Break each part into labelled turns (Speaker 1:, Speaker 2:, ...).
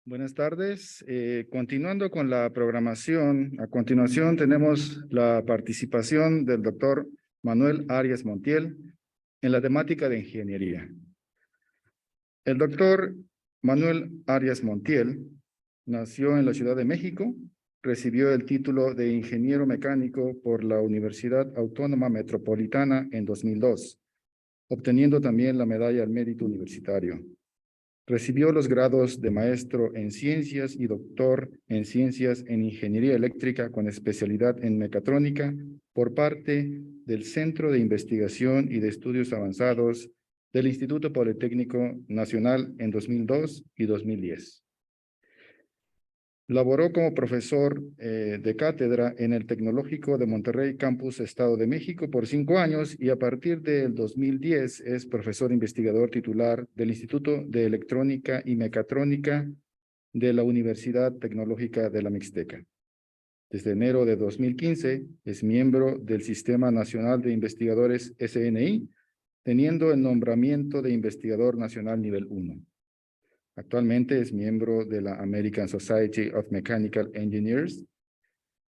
Speaker 1: Buenas tardes. Continuando con la programación, a continuación tenemos la participación del doctor Manuel Arias Montiel en la temática de ingeniería. El doctor Manuel Arias Montiel nació en la Ciudad de México, recibió el título de ingeniero mecánico por la Universidad Autónoma Metropolitana en 2002, obteniendo también la medalla al mérito universitario. Recibió los grados de maestro en ciencias y doctor en ciencias en ingeniería eléctrica con especialidad en mecatrónica por parte del Centro de Investigación y de Estudios Avanzados del Instituto Politécnico Nacional en 2002 y 2010. Laboró como profesor de cátedra en el Tecnológico de Monterrey, Campus Estado de México por 5 años y a partir del 2010 es profesor investigador titular del Instituto de Electrónica y Mecatrónica de la Universidad Tecnológica de la Mixteca. Desde enero de 2015 es miembro del Sistema Nacional de Investigadores SNI, teniendo el nombramiento de investigador nacional nivel 1. Actualmente es miembro de la American Society of Mechanical Engineers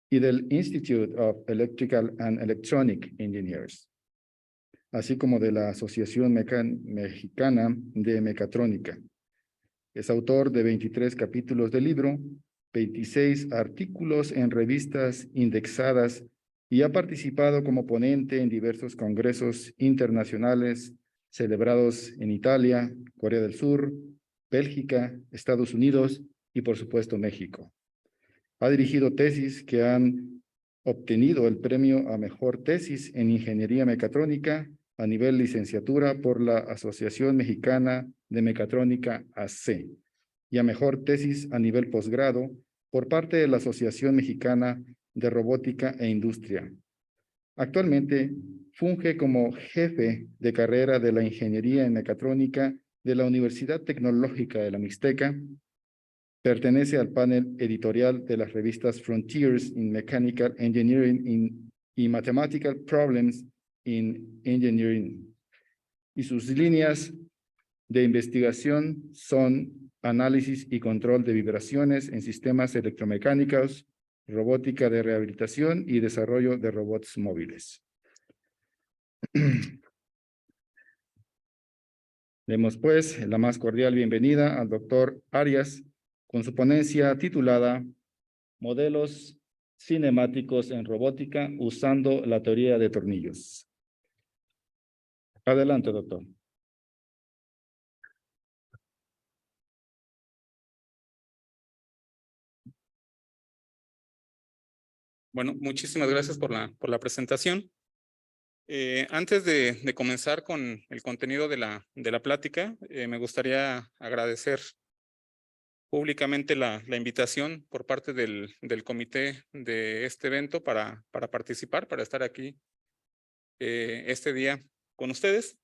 Speaker 1: y del Institute of Electrical and Electronic Engineers, así como de la Asociación Mexicana de Mecatrónica. Es autor de 23 capítulos del libro, 26 artículos en revistas indexadas y ha participado como ponente en diversos congresos internacionales celebrados en Italia, Corea del Sur, Bélgica, Estados Unidos y, por supuesto, México. Ha dirigido tesis que han obtenido el premio a mejor tesis en ingeniería mecatrónica a nivel licenciatura por la Asociación Mexicana de Mecatrónica AC y a mejor tesis a nivel posgrado por parte de la Asociación Mexicana de Robótica e Industria. Actualmente funge como jefe de carrera de la Ingeniería en Mecatrónica de la Universidad Tecnológica de la Mixteca. Pertenece al panel editorial de las revistas Frontiers in Mechanical Engineering y Mathematical Problems in Engineering. Y sus líneas de investigación son análisis y control de vibraciones en sistemas electromecánicos, robótica de rehabilitación y desarrollo de robots móviles. Demos pues la más cordial bienvenida al doctor Arias con su ponencia titulada Modelos cinemáticos en robótica usando la teoría de tornillos. Adelante, doctor.
Speaker 2: Bueno, muchísimas gracias por la presentación. Antes de comenzar con el contenido de la plática, me gustaría agradecer públicamente la invitación por parte del comité de este evento para participar, para estar aquí este día con ustedes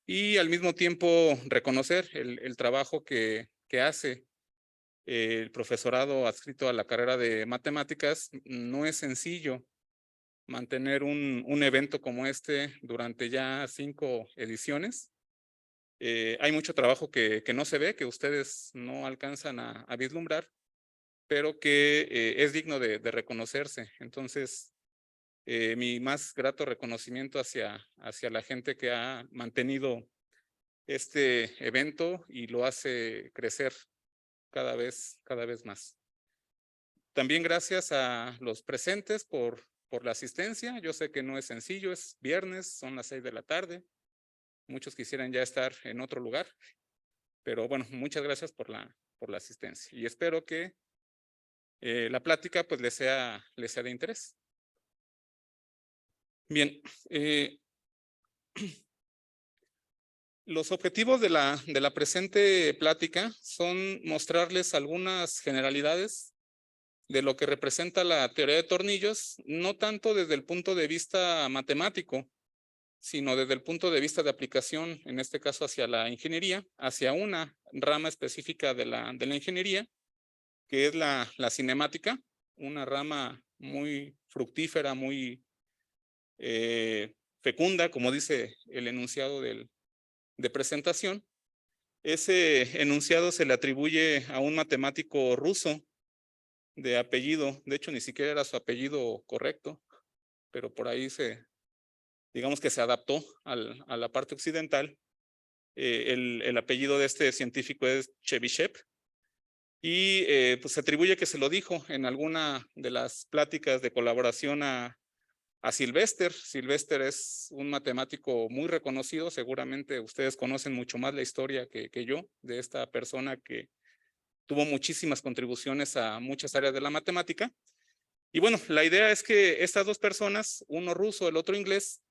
Speaker 2: y al mismo tiempo reconocer el trabajo que hace el profesorado adscrito a la carrera de matemáticas. No es sencillo mantener un evento como este durante ya 5 ediciones. Hay mucho trabajo que no se ve, que ustedes no alcanzan a vislumbrar, pero que es digno de reconocerse. Entonces, mi más grato reconocimiento hacia la gente que ha mantenido este evento y lo hace crecer cada vez más. También gracias a los presentes por la asistencia. Yo sé que no es sencillo, es viernes, son las 6 de la tarde. Muchos quisieran ya estar en otro lugar, pero bueno, muchas gracias por la asistencia y espero que la plática pues les sea de interés. Bien, los objetivos de la presente plática son mostrarles algunas generalidades de lo que representa la teoría de tornillos, no tanto desde el punto de vista matemático, sino desde el punto de vista de aplicación, en este caso hacia la ingeniería, hacia una rama específica de la ingeniería, que es la cinemática, una rama muy fructífera, muy fecunda, como dice el enunciado de presentación, Ese enunciado se le atribuye a un matemático ruso de apellido, de hecho ni siquiera era su apellido correcto, pero por ahí digamos que se adaptó a la parte occidental. El apellido de este científico es Chebyshev y pues se atribuye que se lo dijo en alguna de las pláticas de colaboración a Sylvester. Sylvester es un matemático muy reconocido, seguramente ustedes conocen mucho más la historia que yo de esta persona que tuvo muchísimas contribuciones a muchas áreas de la matemática. Y bueno, la idea es que estas dos personas, uno ruso, el otro inglés,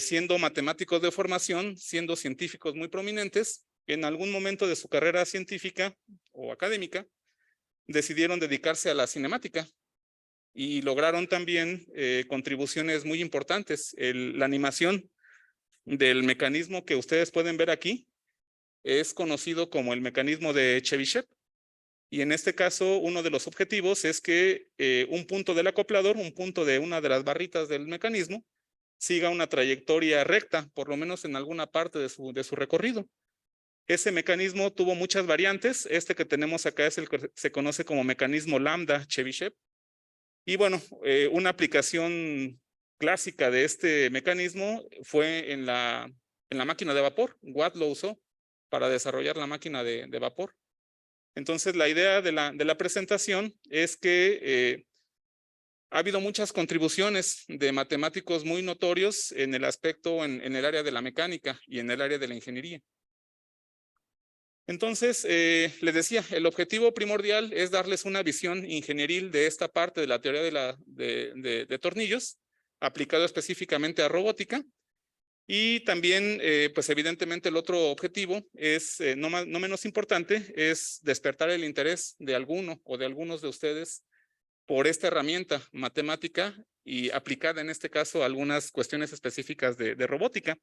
Speaker 2: siendo matemáticos de formación, siendo científicos muy prominentes, en algún momento de su carrera científica o académica, decidieron dedicarse a la cinemática y lograron también contribuciones muy importantes. La animación del mecanismo que ustedes pueden ver aquí es conocido como el mecanismo de Chebyshev. Y en este caso, uno de los objetivos es que un punto del acoplador, un punto de una de las barritas del mecanismo, siga una trayectoria recta, por lo menos en alguna parte de su recorrido. Ese mecanismo tuvo muchas variantes. Este que tenemos acá es el que se conoce como mecanismo lambda Chebyshev. Y bueno, una aplicación clásica de este mecanismo fue en la máquina de vapor. Watt lo usó para desarrollar la máquina de vapor. Entonces, la idea de la presentación es que ha habido muchas contribuciones de matemáticos muy notorios en el aspecto, en el área de la mecánica y en el área de la ingeniería. Entonces, les decía, el objetivo primordial es darles una visión ingenieril de esta parte de la teoría de tornillos, aplicado específicamente a robótica. Y también, pues evidentemente el otro objetivo es, no menos importante, es despertar el interés de alguno o de algunos de ustedes por esta herramienta matemática y aplicada en este caso a algunas cuestiones específicas de robótica.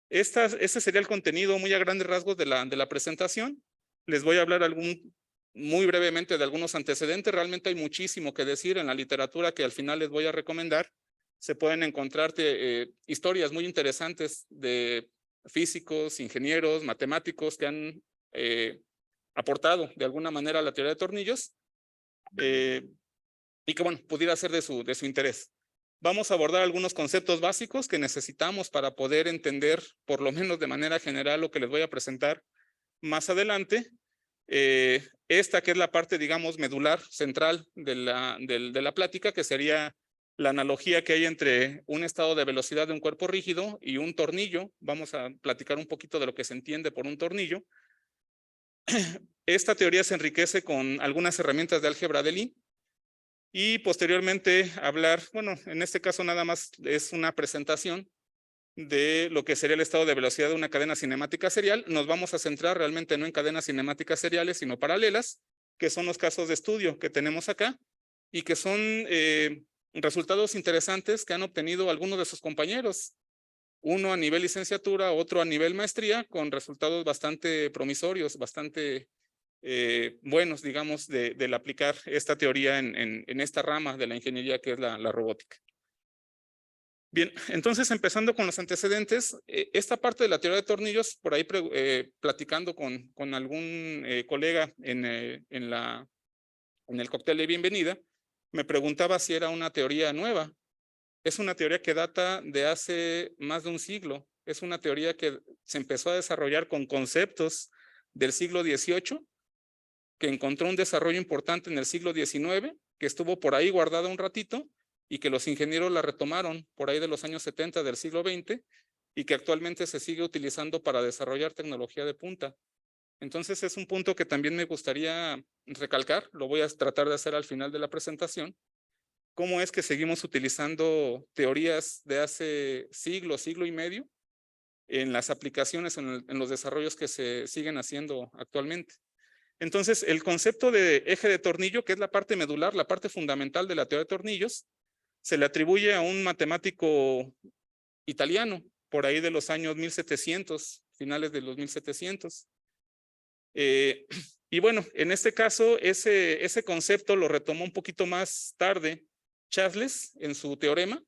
Speaker 2: Ese sería el contenido muy a grandes rasgos de la presentación. Les voy a hablar muy brevemente de algunos antecedentes. Realmente hay muchísimo que decir en la literatura que al final les voy a recomendar. Se pueden encontrar historias muy interesantes de físicos, ingenieros, matemáticos que han aportado de alguna manera a la teoría de tornillos y que, bueno, pudiera ser de su interés. Vamos a abordar algunos conceptos básicos que necesitamos para poder entender, por lo menos de manera general, lo que les voy a presentar más adelante. Esta que es la parte, digamos, medular, central de la plática, que sería la analogía que hay entre un estado de velocidad de un cuerpo rígido y un tornillo. Vamos a platicar un poquito de lo que se entiende por un tornillo. Esta teoría se enriquece con algunas herramientas de álgebra de Lie. Y posteriormente hablar, bueno, en este caso nada más es una presentación de lo que sería el estado de velocidad de una cadena cinemática serial. Nos vamos a centrar realmente no en cadenas cinemáticas seriales, sino paralelas, que son los casos de estudio que tenemos acá y que son resultados interesantes que han obtenido algunos de sus compañeros. Uno a nivel licenciatura, otro a nivel maestría, con resultados bastante promisorios, bastante buenos, digamos, del aplicar esta teoría en esta rama de la ingeniería que es la robótica. Bien, entonces empezando con los antecedentes, esta parte de la teoría de tornillos, por ahí platicando con algún colega en el cóctel de bienvenida, me preguntaba si era una teoría nueva. Es una teoría que data de hace más de un siglo. Es una teoría que se empezó a desarrollar con conceptos del siglo XVIII, que encontró un desarrollo importante en el siglo XIX, que estuvo por ahí guardada un ratito y que los ingenieros la retomaron por ahí de los años 70 del siglo XX y que actualmente se sigue utilizando para desarrollar tecnología de punta. Entonces es un punto que también me gustaría recalcar, lo voy a tratar de hacer al final de la presentación, cómo es que seguimos utilizando teorías de hace siglo y medio en las aplicaciones, en los desarrollos que se siguen haciendo actualmente. Entonces, el concepto de eje de tornillo, que es la parte medular, la parte fundamental de la teoría de tornillos, se le atribuye a un matemático italiano, por ahí de los años 1700, finales de los 1700. Y bueno, en este caso, ese concepto lo retomó un poquito más tarde Chasles en su teorema,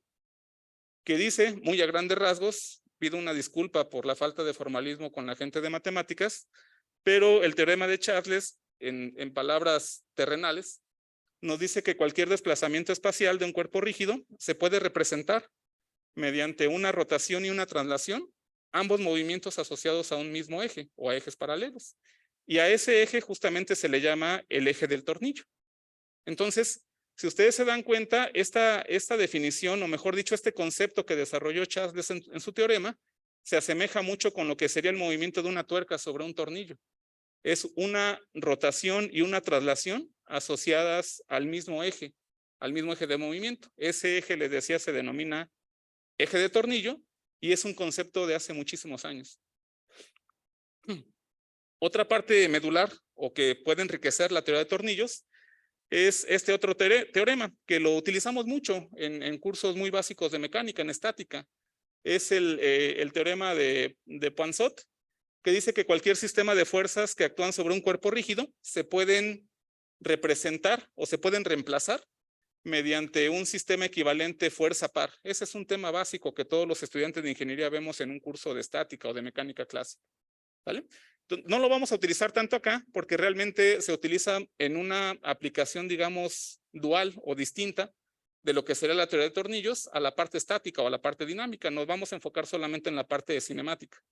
Speaker 2: que dice, muy a grandes rasgos, pido una disculpa por la falta de formalismo con la gente de matemáticas, pero el teorema de Charles, en palabras terrenales, nos dice que cualquier desplazamiento espacial de un cuerpo rígido se puede representar mediante una rotación y una traslación, ambos movimientos asociados a un mismo eje o a ejes paralelos. Y a ese eje justamente se le llama el eje del tornillo. Entonces, si ustedes se dan cuenta, esta definición, o mejor dicho, este concepto que desarrolló Charles en su teorema, se asemeja mucho con lo que sería el movimiento de una tuerca sobre un tornillo. Es una rotación y una traslación asociadas al mismo eje de movimiento. Ese eje, les decía, se denomina eje de tornillo y es un concepto de hace muchísimos años. Otra parte medular o que puede enriquecer la teoría de tornillos es este otro teorema que lo utilizamos mucho en cursos muy básicos de mecánica, en estática. Es el teorema de Poinsot, que dice que cualquier sistema de fuerzas que actúan sobre un cuerpo rígido se pueden representar o se pueden reemplazar mediante un sistema equivalente fuerza par. Ese es un tema básico que todos los estudiantes de ingeniería vemos en un curso de estática o de mecánica clásica. ¿Vale? No lo vamos a utilizar tanto acá porque realmente se utiliza en una aplicación, digamos, dual o distinta de lo que sería la teoría de tornillos a la parte estática o a la parte dinámica. Nos vamos a enfocar solamente en la parte de cinemática.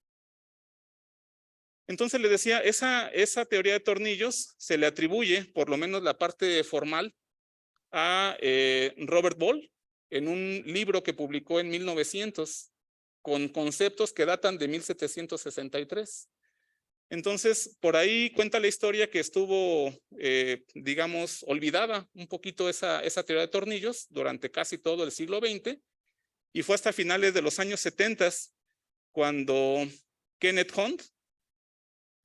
Speaker 2: Entonces le decía, esa teoría de tornillos se le atribuye, por lo menos la parte formal, a Robert Ball en un libro que publicó en 1900 con conceptos que datan de 1763. Entonces, por ahí cuenta la historia que estuvo, digamos, olvidada un poquito esa teoría de tornillos durante casi todo el siglo XX y fue hasta finales de los años 70 cuando Kenneth Hunt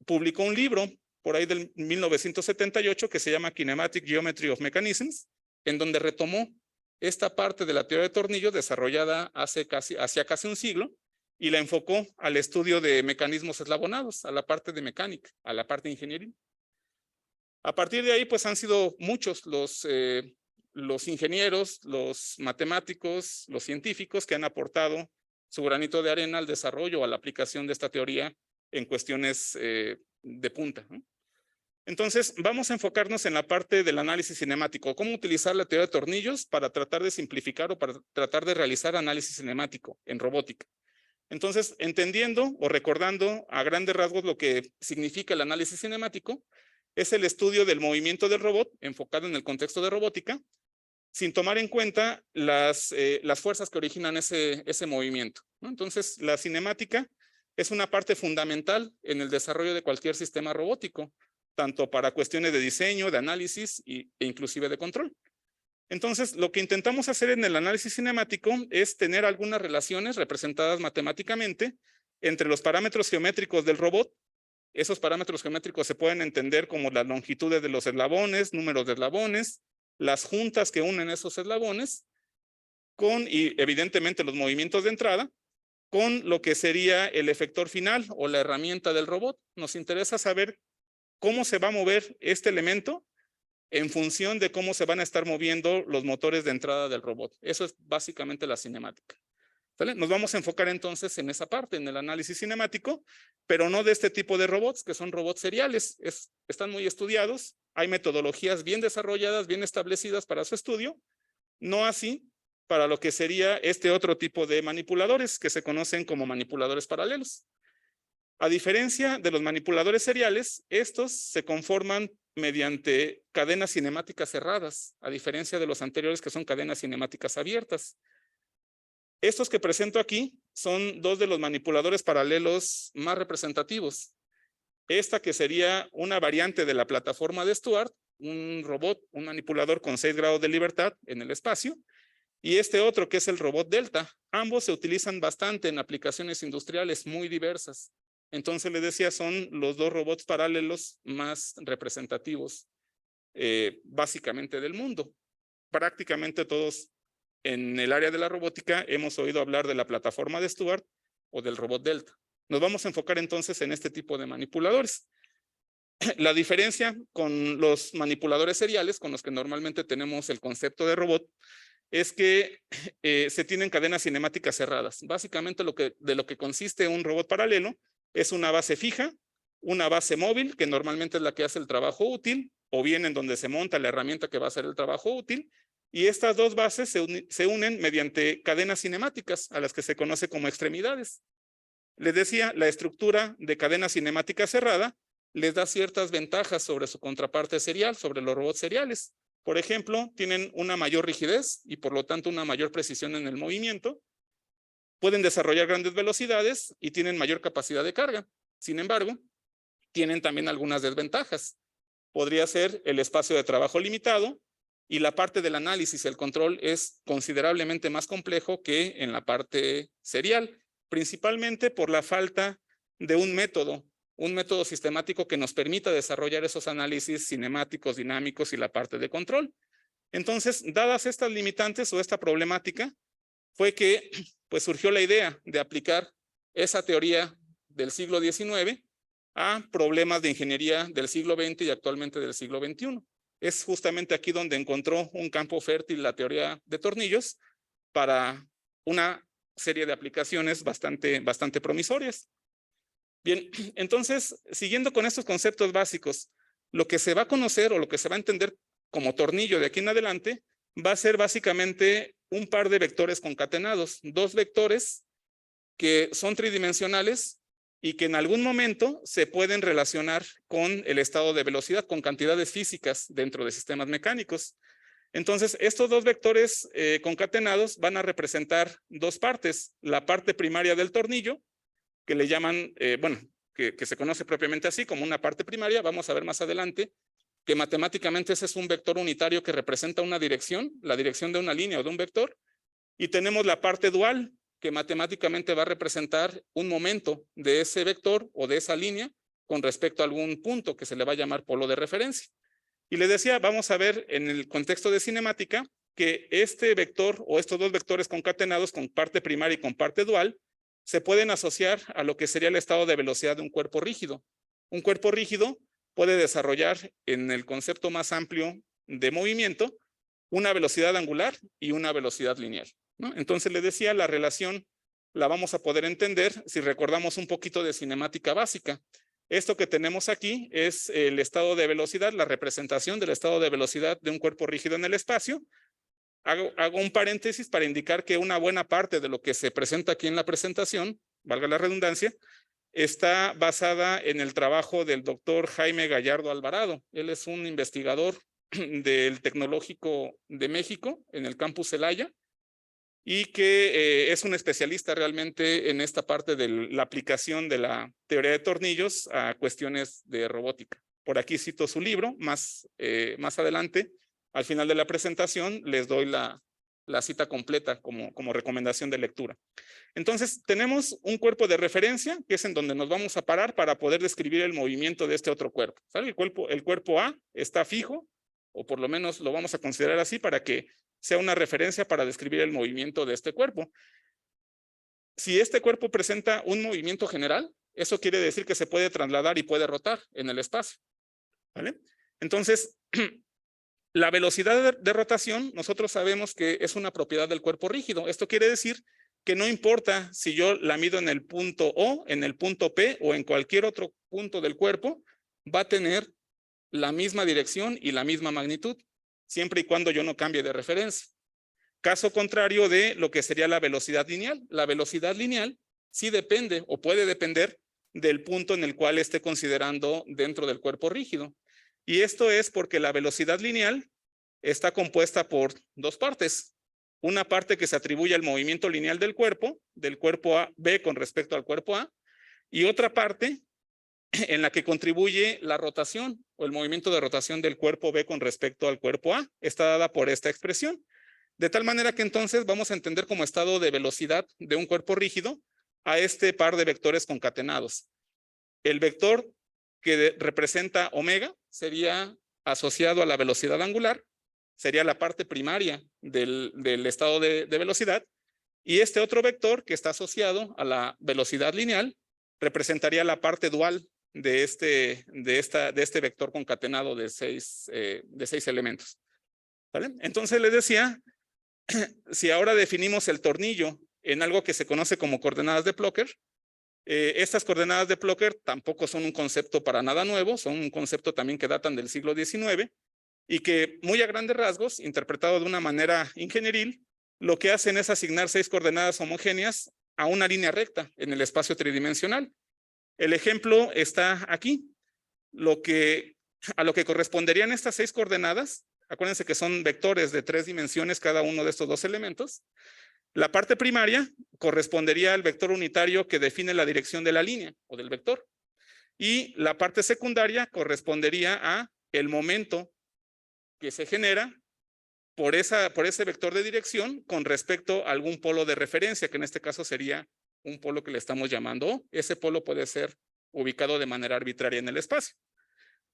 Speaker 2: publicó un libro por ahí del 1978 que se llama Kinematic Geometry of Mechanisms, en donde retomó esta parte de la teoría de tornillos desarrollada hacia casi un siglo y la enfocó al estudio de mecanismos eslabonados, a la parte de mecánica, a la parte de ingeniería. A partir de ahí, pues han sido muchos los ingenieros, los matemáticos, los científicos que han aportado su granito de arena al desarrollo, a la aplicación de esta teoría en cuestiones de punta, ¿no? Entonces, vamos a enfocarnos en la parte del análisis cinemático, cómo utilizar la teoría de tornillos para tratar de simplificar o para tratar de realizar análisis cinemático en robótica. Entonces, entendiendo o recordando a grandes rasgos lo que significa el análisis cinemático, es el estudio del movimiento del robot enfocado en el contexto de robótica, sin tomar en cuenta las fuerzas que originan ese movimiento, ¿no? Entonces, la cinemática es una parte fundamental en el desarrollo de cualquier sistema robótico, tanto para cuestiones de diseño, de análisis e inclusive de control. Entonces, lo que intentamos hacer en el análisis cinemático es tener algunas relaciones representadas matemáticamente entre los parámetros geométricos del robot. Esos parámetros geométricos se pueden entender como las longitudes de los eslabones, números de eslabones, las juntas que unen esos eslabones, y evidentemente los movimientos de entrada, con lo que sería el efector final o la herramienta del robot. Nos interesa saber cómo se va a mover este elemento en función de cómo se van a estar moviendo los motores de entrada del robot. Eso es básicamente la cinemática. ¿Vale? Nos vamos a enfocar entonces en esa parte, en el análisis cinemático, pero no de este tipo de robots, que son robots seriales. Están muy estudiados, hay metodologías bien desarrolladas, bien establecidas para su estudio, no así para lo que sería este otro tipo de manipuladores que se conocen como manipuladores paralelos. A diferencia de los manipuladores seriales, estos se conforman mediante cadenas cinemáticas cerradas, a diferencia de los anteriores que son cadenas cinemáticas abiertas. Estos que presento aquí son dos de los manipuladores paralelos más representativos. Esta que sería una variante de la plataforma de Stuart, un robot, un manipulador con 6 grados de libertad en el espacio, y este otro que es el robot Delta. Ambos se utilizan bastante en aplicaciones industriales muy diversas. Entonces les decía, son los dos robots paralelos más representativos básicamente del mundo. Prácticamente todos en el área de la robótica hemos oído hablar de la plataforma de Stuart o del robot Delta. Nos vamos a enfocar entonces en este tipo de manipuladores. La diferencia con los manipuladores seriales, con los que normalmente tenemos el concepto de robot, es que se tienen cadenas cinemáticas cerradas. Básicamente de lo que consiste un robot paralelo es una base fija, una base móvil, que normalmente es la que hace el trabajo útil, o bien en donde se monta la herramienta que va a hacer el trabajo útil, y estas dos bases se unen mediante cadenas cinemáticas, a las que se conoce como extremidades. Les decía, la estructura de cadena cinemática cerrada les da ciertas ventajas sobre su contraparte serial, sobre los robots seriales. Por ejemplo, tienen una mayor rigidez y por lo tanto una mayor precisión en el movimiento. Pueden desarrollar grandes velocidades y tienen mayor capacidad de carga. Sin embargo, tienen también algunas desventajas. Podría ser el espacio de trabajo limitado y la parte del análisis y el control es considerablemente más complejo que en la parte serial, principalmente por la falta de un método sistemático que nos permita desarrollar esos análisis cinemáticos, dinámicos y la parte de control. Entonces, dadas estas limitantes o esta problemática, fue que pues surgió la idea de aplicar esa teoría del siglo XIX a problemas de ingeniería del siglo XX y actualmente del siglo XXI. Es justamente aquí donde encontró un campo fértil la teoría de tornillos para una serie de aplicaciones bastante promisorias. Bien, entonces, siguiendo con estos conceptos básicos, lo que se va a conocer o lo que se va a entender como tornillo de aquí en adelante va a ser básicamente un par de vectores concatenados, dos vectores que son tridimensionales y que en algún momento se pueden relacionar con el estado de velocidad, con cantidades físicas dentro de sistemas mecánicos. Entonces, estos dos vectores concatenados van a representar dos partes, la parte primaria del tornillo, que le llaman, que se conoce propiamente así como una parte primaria. Vamos a ver más adelante que matemáticamente ese es un vector unitario que representa una dirección, la dirección de una línea o de un vector, y tenemos la parte dual, que matemáticamente va a representar un momento de ese vector o de esa línea con respecto a algún punto que se le va a llamar polo de referencia. Y les decía, vamos a ver en el contexto de cinemática que este vector o estos dos vectores concatenados con parte primaria y con parte dual se pueden asociar a lo que sería el estado de velocidad de un cuerpo rígido. Un cuerpo rígido puede desarrollar en el concepto más amplio de movimiento una velocidad angular y una velocidad lineal, ¿no? Entonces les decía, la relación la vamos a poder entender si recordamos un poquito de cinemática básica. Esto que tenemos aquí es el estado de velocidad, la representación del estado de velocidad de un cuerpo rígido en el espacio. Hago un paréntesis para indicar que una buena parte de lo que se presenta aquí en la presentación, valga la redundancia, está basada en el trabajo del doctor Jaime Gallardo Alvarado. Él es un investigador del Tecnológico de México en el campus Celaya y que es un especialista realmente en esta parte de la aplicación de la teoría de tornillos a cuestiones de robótica. Por aquí cito su libro, más adelante, al final de la presentación, les doy la cita completa como recomendación de lectura. Entonces, tenemos un cuerpo de referencia, que es en donde nos vamos a parar para poder describir el movimiento de este otro cuerpo. ¿Sale? El cuerpo A está fijo, o por lo menos lo vamos a considerar así para que sea una referencia para describir el movimiento de este cuerpo. Si este cuerpo presenta un movimiento general, eso quiere decir que se puede trasladar y puede rotar en el espacio. ¿Vale? Entonces, la velocidad de rotación, nosotros sabemos que es una propiedad del cuerpo rígido. Esto quiere decir que no importa si yo la mido en el punto O, en el punto P o en cualquier otro punto del cuerpo, va a tener la misma dirección y la misma magnitud, siempre y cuando yo no cambie de referencia. Caso contrario de lo que sería la velocidad lineal. La velocidad lineal sí depende o puede depender del punto en el cual esté considerando dentro del cuerpo rígido. Y esto es porque la velocidad lineal está compuesta por dos partes. Una parte que se atribuye al movimiento lineal del cuerpo B con respecto al cuerpo A, y otra parte en la que contribuye la rotación o el movimiento de rotación del cuerpo B con respecto al cuerpo A. Está dada por esta expresión. De tal manera que entonces vamos a entender como estado de velocidad de un cuerpo rígido a este par de vectores concatenados. El vector que representa omega sería asociado a la velocidad angular, sería la parte primaria del estado de velocidad, y este otro vector que está asociado a la velocidad lineal representaría la parte dual de este vector concatenado de seis elementos. ¿Vale? Entonces les decía, si ahora definimos el tornillo en algo que se conoce como coordenadas de Plocker, estas coordenadas de Plocker tampoco son un concepto para nada nuevo, son un concepto también que datan del siglo XIX y que muy a grandes rasgos, interpretado de una manera ingenieril, lo que hacen es asignar 6 coordenadas homogéneas a una línea recta en el espacio tridimensional. El ejemplo está aquí. A lo que corresponderían estas 6 coordenadas, acuérdense que son vectores de 3 dimensiones cada uno de estos 2 elementos. La parte primaria correspondería al vector unitario que define la dirección de la línea o del vector. Y la parte secundaria correspondería a el momento que se genera por ese vector de dirección con respecto a algún polo de referencia, que en este caso sería un polo que le estamos llamando O. Ese polo puede ser ubicado de manera arbitraria en el espacio.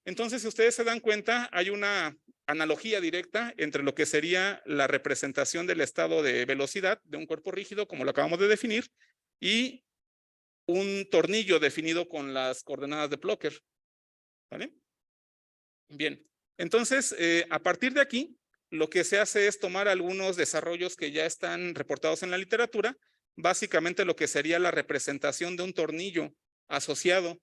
Speaker 2: Entonces, si ustedes se dan cuenta, hay una analogía directa entre lo que sería la representación del estado de velocidad de un cuerpo rígido, como lo acabamos de definir, y un tornillo definido con las coordenadas de Plocker. ¿Vale? Bien, entonces, a partir de aquí, lo que se hace es tomar algunos desarrollos que ya están reportados en la literatura, básicamente lo que sería la representación de un tornillo asociado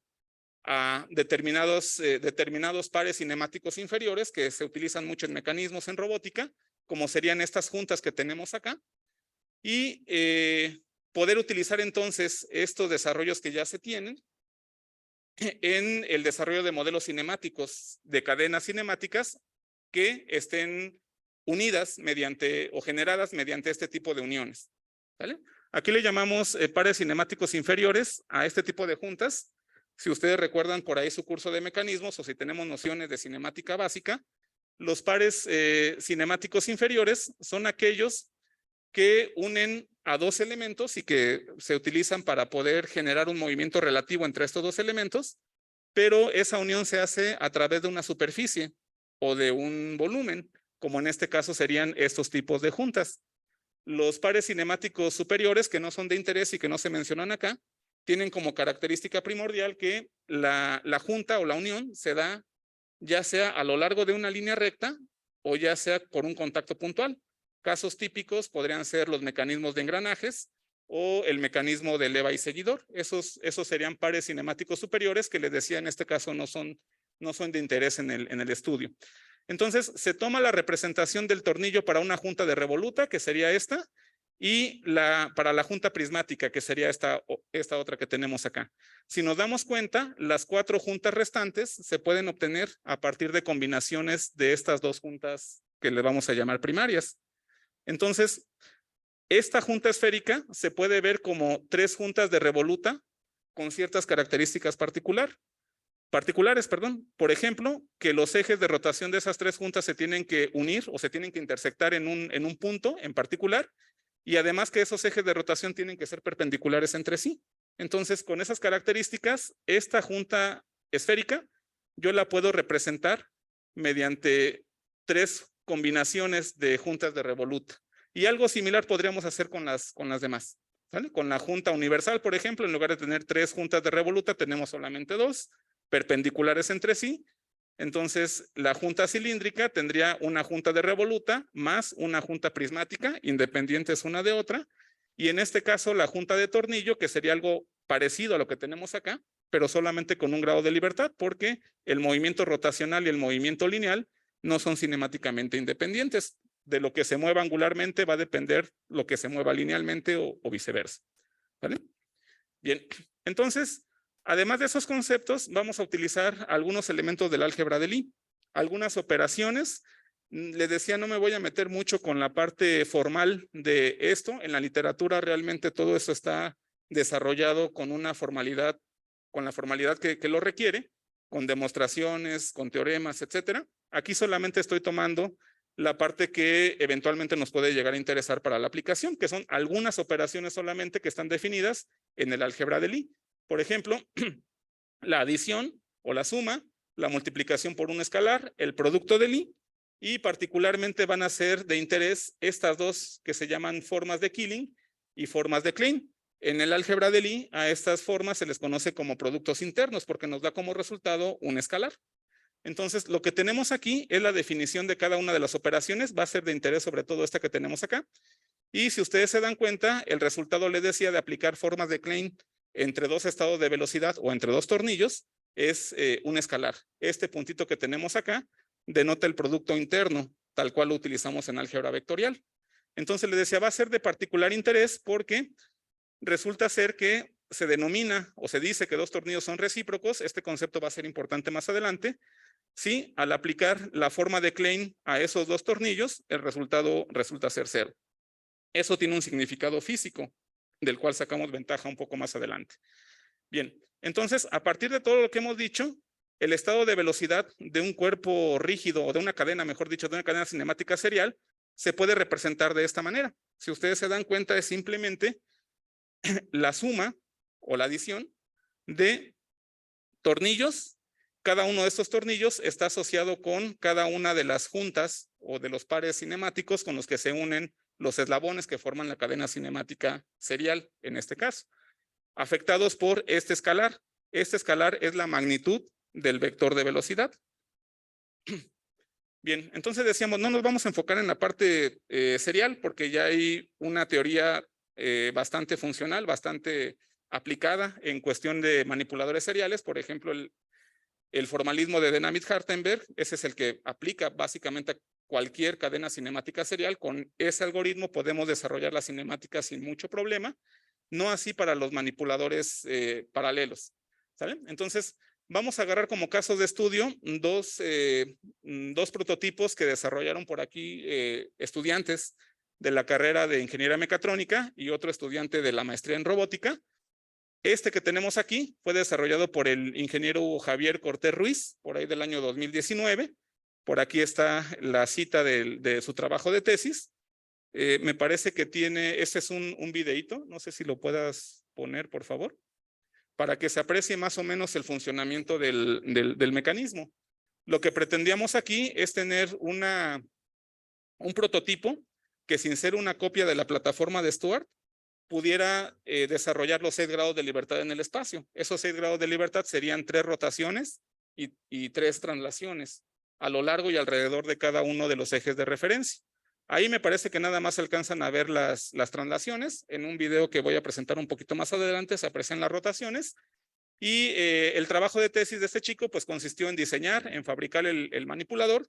Speaker 2: a determinados pares cinemáticos inferiores que se utilizan mucho en mecanismos en robótica, como serían estas juntas que tenemos acá, y poder utilizar entonces estos desarrollos que ya se tienen en el desarrollo de modelos cinemáticos, de cadenas cinemáticas que estén unidas mediante o generadas mediante este tipo de uniones. ¿Vale? Aquí le llamamos pares cinemáticos inferiores a este tipo de juntas. Si ustedes recuerdan por ahí su curso de mecanismos o si tenemos nociones de cinemática básica, los pares cinemáticos inferiores son aquellos que unen a 2 elementos y que se utilizan para poder generar un movimiento relativo entre estos 2 elementos, pero esa unión se hace a través de una superficie o de un volumen, como en este caso serían estos tipos de juntas. Los pares cinemáticos superiores, que no son de interés y que no se mencionan acá, tienen como característica primordial que la junta o la unión se da ya sea a lo largo de una línea recta o ya sea por un contacto puntual. Casos típicos podrían ser los mecanismos de engranajes o el mecanismo de leva y seguidor. Esos serían pares cinemáticos superiores que les decía en este caso no son de interés en el estudio. Entonces se toma la representación del tornillo para una junta de revoluta, que sería esta, y para la junta prismática, que sería esta otra que tenemos acá. Si nos damos cuenta, las 4 juntas restantes se pueden obtener a partir de combinaciones de estas 2 juntas que le vamos a llamar primarias. Entonces, esta junta esférica se puede ver como 3 juntas de revoluta con ciertas características particulares. Por ejemplo, que los ejes de rotación de esas 3 juntas se tienen que unir o se tienen que intersectar en un punto en particular, y además que esos ejes de rotación tienen que ser perpendiculares entre sí. Entonces, con esas características, esta junta esférica yo la puedo representar mediante 3 combinaciones de juntas de revoluta. Y algo similar podríamos hacer con las demás. ¿Vale? Con la junta universal, por ejemplo, en lugar de tener 3 juntas de revoluta, tenemos solamente 2 perpendiculares entre sí. Entonces, la junta cilíndrica tendría una junta de revoluta más una junta prismática, independientes una de otra. Y en este caso, la junta de tornillo, que sería algo parecido a lo que tenemos acá, pero solamente con un grado de libertad, porque el movimiento rotacional y el movimiento lineal no son cinemáticamente independientes. De lo que se mueva angularmente va a depender lo que se mueva linealmente o viceversa. ¿Vale? Bien, entonces, además de esos conceptos, vamos a utilizar algunos elementos del álgebra de Lie, algunas operaciones. Les decía, no me voy a meter mucho con la parte formal de esto. En la literatura realmente todo eso está desarrollado con una formalidad, con la formalidad que lo requiere, con demostraciones, con teoremas, etcétera. Aquí solamente estoy tomando la parte que eventualmente nos puede llegar a interesar para la aplicación, que son algunas operaciones solamente que están definidas en el álgebra de Lie. Por ejemplo, la adición o la suma, la multiplicación por un escalar, el producto de Lie, y particularmente van a ser de interés estas 2 que se llaman formas de Killing y formas de Klein. En el álgebra de Lie, a estas formas se les conoce como productos internos porque nos da como resultado un escalar. Entonces, lo que tenemos aquí es la definición de cada una de las operaciones. Va a ser de interés sobre todo esta que tenemos acá. Y si ustedes se dan cuenta, el resultado les decía de aplicar formas de Klein entre dos estados de velocidad o entre dos tornillos es un escalar. Este puntito que tenemos acá denota el producto interno, tal cual lo utilizamos en álgebra vectorial. Entonces les decía, va a ser de particular interés porque resulta ser que se denomina o se dice que dos tornillos son recíprocos. Este concepto va a ser importante más adelante. Sí, al aplicar la forma de Klein a esos dos tornillos, el resultado resulta ser 0. Eso tiene un significado físico, del cual sacamos ventaja un poco más adelante. Bien, entonces, a partir de todo lo que hemos dicho, el estado de velocidad de un cuerpo rígido o de una cadena, mejor dicho, de una cadena cinemática serial, se puede representar de esta manera. Si ustedes se dan cuenta, es simplemente la suma o la adición de tornillos. Cada uno de estos tornillos está asociado con cada una de las juntas o de los pares cinemáticos con los que se unen los eslabones que forman la cadena cinemática serial, en este caso, afectados por este escalar. Este escalar es la magnitud del vector de velocidad. Bien, entonces decíamos, no nos vamos a enfocar en la parte serial porque ya hay una teoría bastante funcional, bastante aplicada en cuestión de manipuladores seriales. Por ejemplo, el formalismo de Dynamit-Hartenberg, ese es el que aplica básicamente a cualquier cadena cinemática serial. Con ese algoritmo podemos desarrollar la cinemática sin mucho problema, no así para los manipuladores paralelos. ¿Saben? Entonces, vamos a agarrar como casos de estudio dos prototipos que desarrollaron por aquí estudiantes de la carrera de Ingeniería Mecatrónica y otro estudiante de la maestría en Robótica. Este que tenemos aquí fue desarrollado por el ingeniero Javier Cortés Ruiz, por ahí del año 2019. Por aquí está la cita de su trabajo de tesis. Me parece que tiene, este es un videíto, no sé si lo puedas poner, por favor, para que se aprecie más o menos el funcionamiento del mecanismo. Lo que pretendíamos aquí es tener un prototipo que, sin ser una copia de la plataforma de Stuart, pudiera desarrollar los 6 grados de libertad en el espacio. Esos 6 grados de libertad serían 3 rotaciones y 3 translaciones a lo largo y alrededor de cada uno de los ejes de referencia. Ahí me parece que nada más alcanzan a ver las translaciones. En un video que voy a presentar un poquito más adelante se aprecian las rotaciones. Y el trabajo de tesis de este chico pues consistió en diseñar, en fabricar el manipulador,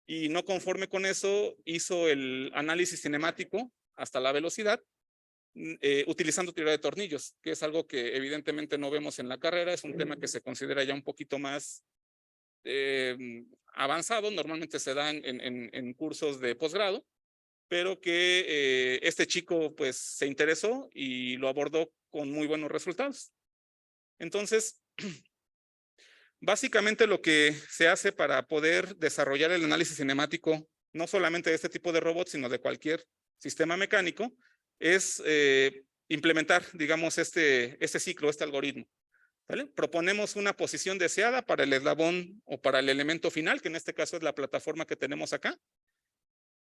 Speaker 2: y no conforme con eso hizo el análisis cinemático hasta la velocidad, utilizando teoría de tornillos, que es algo que evidentemente no vemos en la carrera. Es un tema que se considera ya un poquito más avanzado, normalmente se da en cursos de posgrado, pero que este chico pues se interesó y lo abordó con muy buenos resultados. Entonces, básicamente lo que se hace para poder desarrollar el análisis cinemático, no solamente de este tipo de robots, sino de cualquier sistema mecánico, es implementar, digamos, este ciclo, este algoritmo. ¿Vale? Proponemos una posición deseada para el eslabón o para el elemento final, que en este caso es la plataforma que tenemos acá.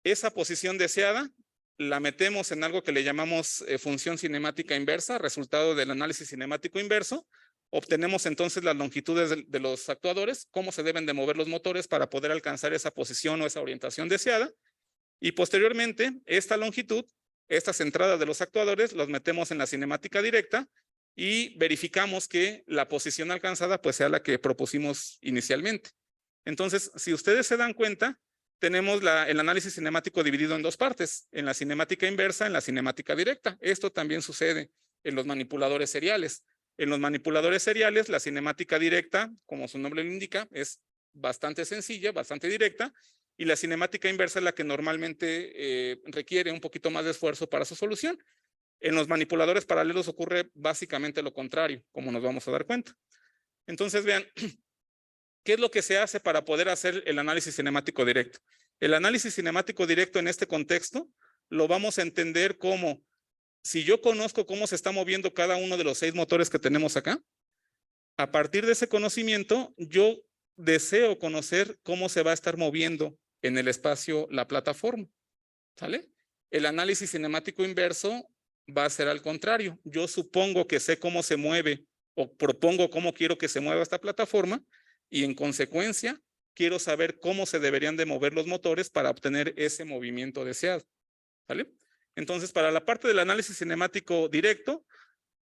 Speaker 2: Esa posición deseada la metemos en algo que le llamamos función cinemática inversa, resultado del análisis cinemático inverso. Obtenemos entonces las longitudes de los actuadores, cómo se deben de mover los motores para poder alcanzar esa posición o esa orientación deseada. Y posteriormente, esta longitud, estas entradas de los actuadores, los metemos en la cinemática directa y verificamos que la posición alcanzada pues sea la que propusimos inicialmente. Entonces, si ustedes se dan cuenta, tenemos el análisis cinemático dividido en 2 partes, en la cinemática inversa, en la cinemática directa. Esto también sucede en los manipuladores seriales. En los manipuladores seriales, la cinemática directa, como su nombre lo indica, es bastante sencilla, bastante directa, y la cinemática inversa es la que normalmente requiere un poquito más de esfuerzo para su solución. En los manipuladores paralelos ocurre básicamente lo contrario, como nos vamos a dar cuenta. Entonces, vean, ¿qué es lo que se hace para poder hacer el análisis cinemático directo? El análisis cinemático directo en este contexto lo vamos a entender como, si yo conozco cómo se está moviendo cada uno de los 6 motores que tenemos acá, a partir de ese conocimiento, yo deseo conocer cómo se va a estar moviendo en el espacio la plataforma. ¿Sale? El análisis cinemático inverso va a ser al contrario. Yo supongo que sé cómo se mueve o propongo cómo quiero que se mueva esta plataforma y en consecuencia quiero saber cómo se deberían de mover los motores para obtener ese movimiento deseado. ¿Vale? Entonces, para la parte del análisis cinemático directo,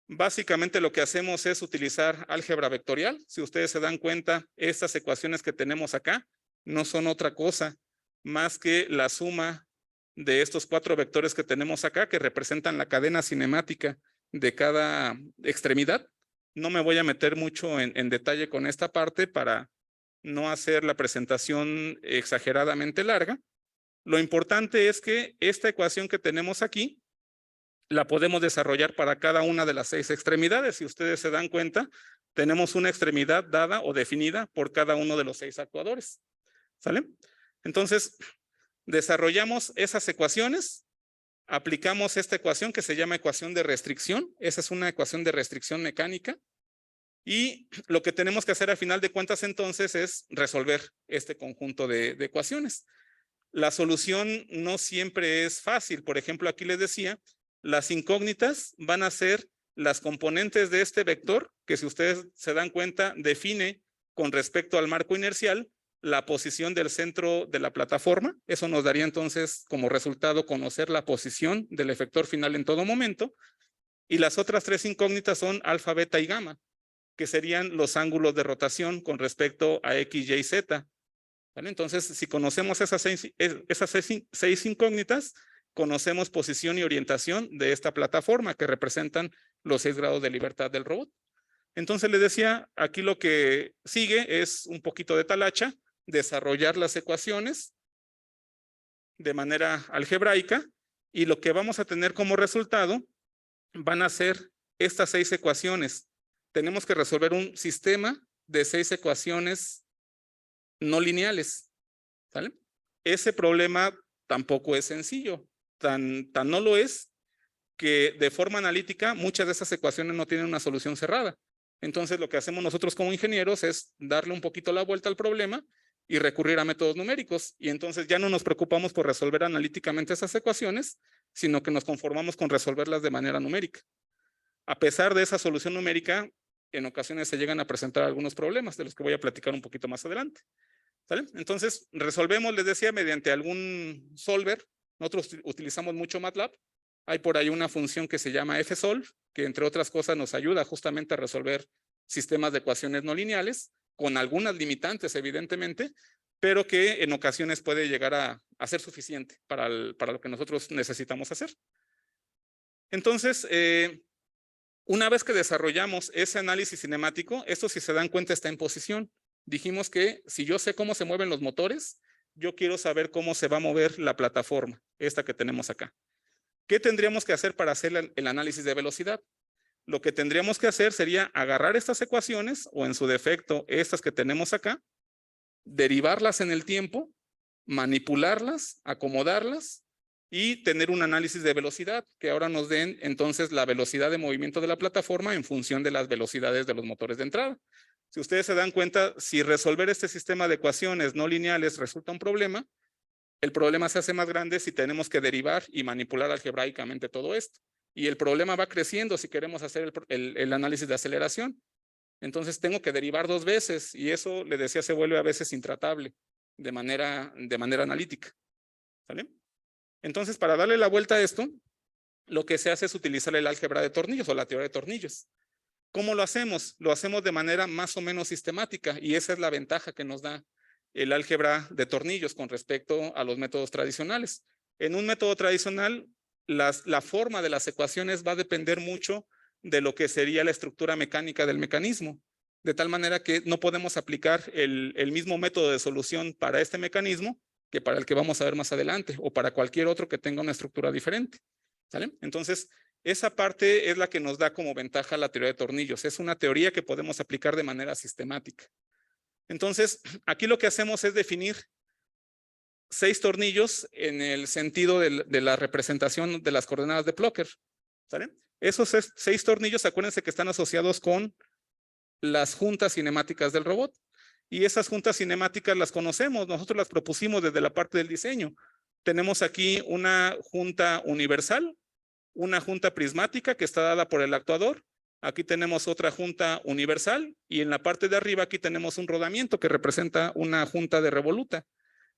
Speaker 2: básicamente lo que hacemos es utilizar álgebra vectorial. Si ustedes se dan cuenta, estas ecuaciones que tenemos acá no son otra cosa más que la suma de estos 4 vectores que tenemos acá, que representan la cadena cinemática de cada extremidad. No me voy a meter mucho en detalle con esta parte para no hacer la presentación exageradamente larga. Lo importante es que esta ecuación que tenemos aquí la podemos desarrollar para cada una de las 6 extremidades. Si ustedes se dan cuenta, tenemos una extremidad dada o definida por cada uno de los 6 actuadores. ¿Sale? Entonces, desarrollamos esas ecuaciones, aplicamos esta ecuación que se llama ecuación de restricción. Esa es una ecuación de restricción mecánica. Y lo que tenemos que hacer al final de cuentas entonces es resolver este conjunto de ecuaciones. La solución no siempre es fácil. Por ejemplo, aquí les decía, las incógnitas van a ser las componentes de este vector, que si ustedes se dan cuenta, define con respecto al marco inercial la posición del centro de la plataforma. Eso nos daría entonces como resultado conocer la posición del efector final en todo momento. Y las otras 3 incógnitas son alfa, beta y gamma, que serían los ángulos de rotación con respecto a X, Y, Z. ¿Vale? Entonces, si conocemos esas 6 incógnitas, conocemos posición y orientación de esta plataforma que representan los 6 grados de libertad del robot. Entonces, les decía, aquí lo que sigue es un poquito de talacha, desarrollar las ecuaciones de manera algebraica, y lo que vamos a tener como resultado van a ser estas 6 ecuaciones. Tenemos que resolver un sistema de 6 ecuaciones no lineales. ¿Sale? Ese problema tampoco es sencillo. Tan no lo es que de forma analítica muchas de esas ecuaciones no tienen una solución cerrada. Entonces lo que hacemos nosotros como ingenieros es darle un poquito la vuelta al problema y recurrir a métodos numéricos. Y entonces ya no nos preocupamos por resolver analíticamente esas ecuaciones, sino que nos conformamos con resolverlas de manera numérica. A pesar de esa solución numérica, en ocasiones se llegan a presentar algunos problemas de los que voy a platicar un poquito más adelante. ¿Sale? Entonces, resolvemos, les decía, mediante algún solver. Nosotros utilizamos mucho MATLAB. Hay por ahí una función que se llama fsolve, que entre otras cosas nos ayuda justamente a resolver sistemas de ecuaciones no lineales, con algunas limitantes, evidentemente, pero que en ocasiones puede llegar a ser suficiente para lo que nosotros necesitamos hacer. Entonces, una vez que desarrollamos ese análisis cinemático, esto, si se dan cuenta, está en posición. Dijimos que si yo sé cómo se mueven los motores, yo quiero saber cómo se va a mover la plataforma, esta que tenemos acá. ¿Qué tendríamos que hacer para hacer el análisis de velocidad? Lo que tendríamos que hacer sería agarrar estas ecuaciones, o en su defecto, estas que tenemos acá, derivarlas en el tiempo, manipularlas, acomodarlas y tener un análisis de velocidad que ahora nos den entonces la velocidad de movimiento de la plataforma en función de las velocidades de los motores de entrada. Si ustedes se dan cuenta, si resolver este sistema de ecuaciones no lineales resulta un problema, el problema se hace más grande si tenemos que derivar y manipular algebraicamente todo esto. Y el problema va creciendo si queremos hacer el análisis de aceleración. Entonces tengo que derivar 2 veces y eso, le decía, se vuelve a veces intratable de manera analítica. ¿Sale? Entonces, para darle la vuelta a esto, lo que se hace es utilizar el álgebra de tornillos o la teoría de tornillos. ¿Cómo lo hacemos? Lo hacemos de manera más o menos sistemática, y esa es la ventaja que nos da el álgebra de tornillos con respecto a los métodos tradicionales. En un método tradicional, la forma de las ecuaciones va a depender mucho de lo que sería la estructura mecánica del mecanismo, de tal manera que no podemos aplicar el mismo método de solución para este mecanismo que para el que vamos a ver más adelante, o para cualquier otro que tenga una estructura diferente. ¿Sale? Entonces, esa parte es la que nos da como ventaja la teoría de tornillos. Es una teoría que podemos aplicar de manera sistemática. Entonces, aquí lo que hacemos es definir 6 tornillos en el sentido de la representación de las coordenadas de Plocker. ¿Sale? Esos 6 tornillos, acuérdense que están asociados con las juntas cinemáticas del robot. Y esas juntas cinemáticas las conocemos, nosotros las propusimos desde la parte del diseño. Tenemos aquí una junta universal, una junta prismática que está dada por el actuador. Aquí tenemos otra junta universal y en la parte de arriba aquí tenemos un rodamiento que representa una junta de revoluta.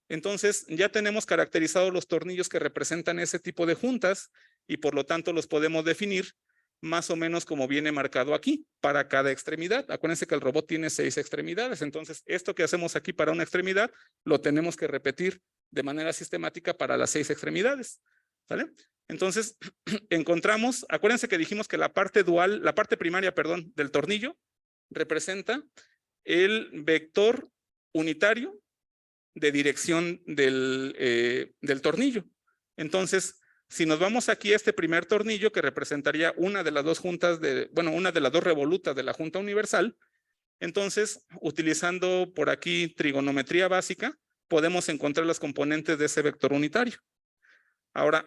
Speaker 2: Entonces ya tenemos caracterizados los tornillos que representan ese tipo de juntas y por lo tanto los podemos definir más o menos como viene marcado aquí para cada extremidad. Acuérdense que el robot tiene 6 extremidades, entonces esto que hacemos aquí para una extremidad lo tenemos que repetir de manera sistemática para las 6 extremidades. ¿Vale? Entonces encontramos, acuérdense que dijimos que la parte dual, la parte primaria, perdón, del tornillo representa el vector unitario de dirección del tornillo. Entonces, si nos vamos aquí a este primer tornillo que representaría una de las dos juntas una de las dos revolutas de la junta universal, entonces, utilizando por aquí trigonometría básica, podemos encontrar los componentes de ese vector unitario. Ahora,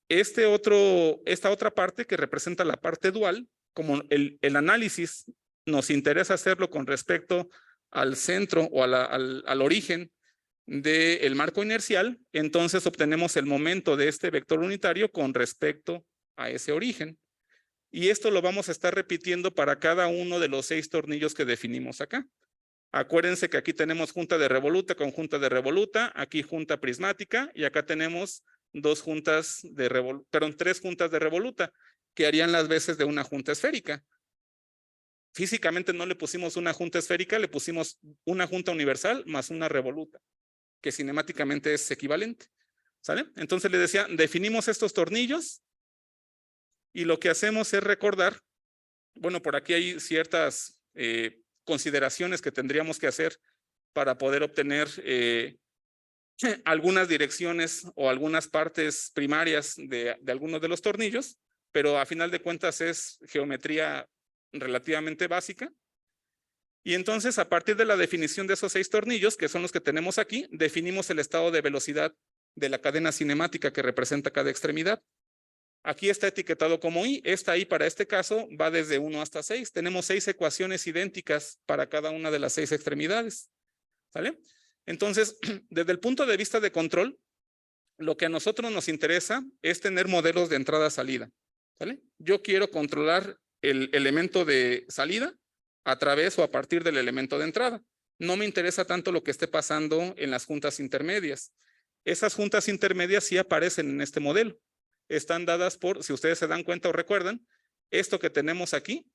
Speaker 2: esta otra parte que representa la parte dual, como el análisis nos interesa hacerlo con respecto al centro o al origen del marco inercial, entonces obtenemos el momento de este vector unitario con respecto a ese origen. Y esto lo vamos a estar repitiendo para cada uno de los 6 tornillos que definimos acá. Acuérdense que aquí tenemos junta de revoluta con junta de revoluta, aquí junta prismática y acá tenemos 3 juntas de revoluta que harían las veces de una junta esférica. Físicamente no le pusimos una junta esférica, le pusimos una junta universal más una revoluta, que cinemáticamente es equivalente. ¿Sale? Entonces le decía, definimos estos tornillos y lo que hacemos es recordar, bueno, por aquí hay ciertas consideraciones que tendríamos que hacer para poder obtener algunas direcciones o algunas partes primarias de algunos de los tornillos, pero a final de cuentas es geometría relativamente básica. Y entonces, a partir de la definición de esos 6 tornillos, que son los que tenemos aquí, definimos el estado de velocidad de la cadena cinemática que representa cada extremidad. Aquí está etiquetado como I. Esta I para este caso va desde 1 hasta 6. Tenemos 6 ecuaciones idénticas para cada una de las 6 extremidades. ¿Vale? Entonces, desde el punto de vista de control, lo que a nosotros nos interesa es tener modelos de entrada-salida. ¿Vale? Yo quiero controlar el elemento de salida a través o a partir del elemento de entrada. No me interesa tanto lo que esté pasando en las juntas intermedias. Esas juntas intermedias sí aparecen en este modelo. Están dadas por, si ustedes se dan cuenta o recuerdan, esto que tenemos aquí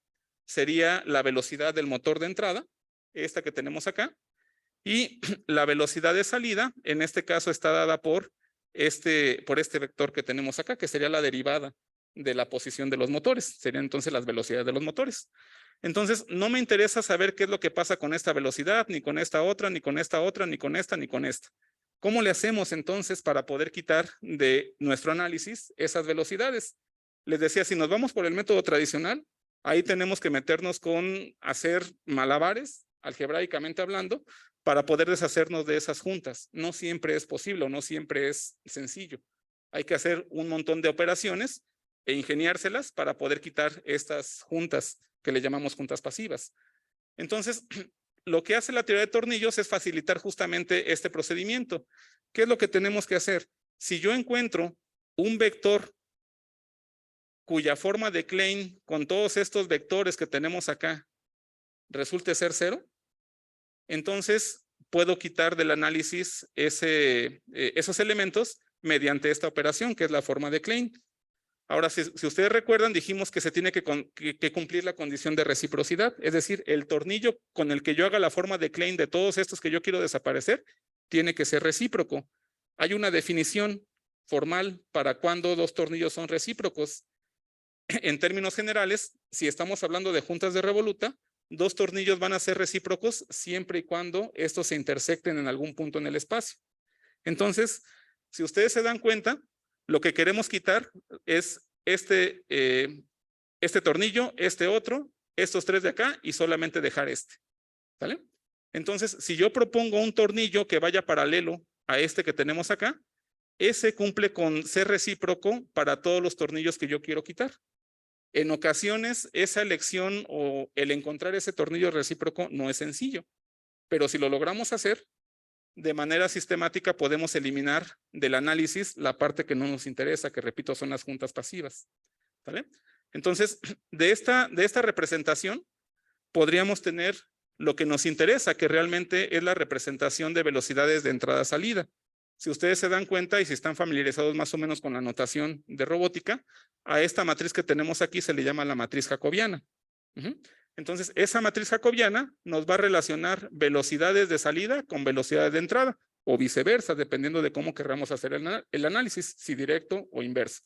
Speaker 2: sería la velocidad del motor de entrada, esta que tenemos acá, y la velocidad de salida, en este caso está dada por este vector que tenemos acá, que sería la derivada de la posición de los motores, serían entonces las velocidades de los motores. Entonces, no me interesa saber qué es lo que pasa con esta velocidad, ni con esta otra, ni con esta otra, ni con esta, ni con esta. ¿Cómo le hacemos entonces para poder quitar de nuestro análisis esas velocidades? Les decía, si nos vamos por el método tradicional, ahí tenemos que meternos con hacer malabares, algebraicamente hablando, para poder deshacernos de esas juntas. No siempre es posible o no siempre es sencillo. Hay que hacer un montón de operaciones e ingeniárselas para poder quitar estas juntas que le llamamos juntas pasivas. Entonces, lo que hace la teoría de tornillos es facilitar justamente este procedimiento. ¿Qué es lo que tenemos que hacer? Si yo encuentro un vector cuya forma de Klein con todos estos vectores que tenemos acá resulte ser 0, entonces puedo quitar del análisis esos elementos mediante esta operación que es la forma de Klein. Ahora, si ustedes recuerdan, dijimos que se tiene que cumplir la condición de reciprocidad, es decir, el tornillo con el que yo haga la forma de Klein de todos estos que yo quiero desaparecer, tiene que ser recíproco. Hay una definición formal para cuando 2 tornillos son recíprocos. En términos generales, si estamos hablando de juntas de revoluta, 2 tornillos van a ser recíprocos siempre y cuando estos se intersecten en algún punto en el espacio. Entonces, si ustedes se dan cuenta, lo que queremos quitar es este tornillo, este otro, estos 3 de acá y solamente dejar este. ¿Vale? Entonces, si yo propongo un tornillo que vaya paralelo a este que tenemos acá, ese cumple con ser recíproco para todos los tornillos que yo quiero quitar. En ocasiones, esa elección o el encontrar ese tornillo recíproco no es sencillo, pero si lo logramos hacer, de manera sistemática podemos eliminar del análisis la parte que no nos interesa, que repito son las juntas pasivas. ¿Vale? Entonces, de esta representación podríamos tener lo que nos interesa, que realmente es la representación de velocidades de entrada-salida. Si ustedes se dan cuenta y si están familiarizados más o menos con la notación de robótica, a esta matriz que tenemos aquí se le llama la matriz jacobiana. Entonces, esa matriz jacobiana nos va a relacionar velocidades de salida con velocidades de entrada, o viceversa, dependiendo de cómo querramos hacer el análisis, si directo o inverso.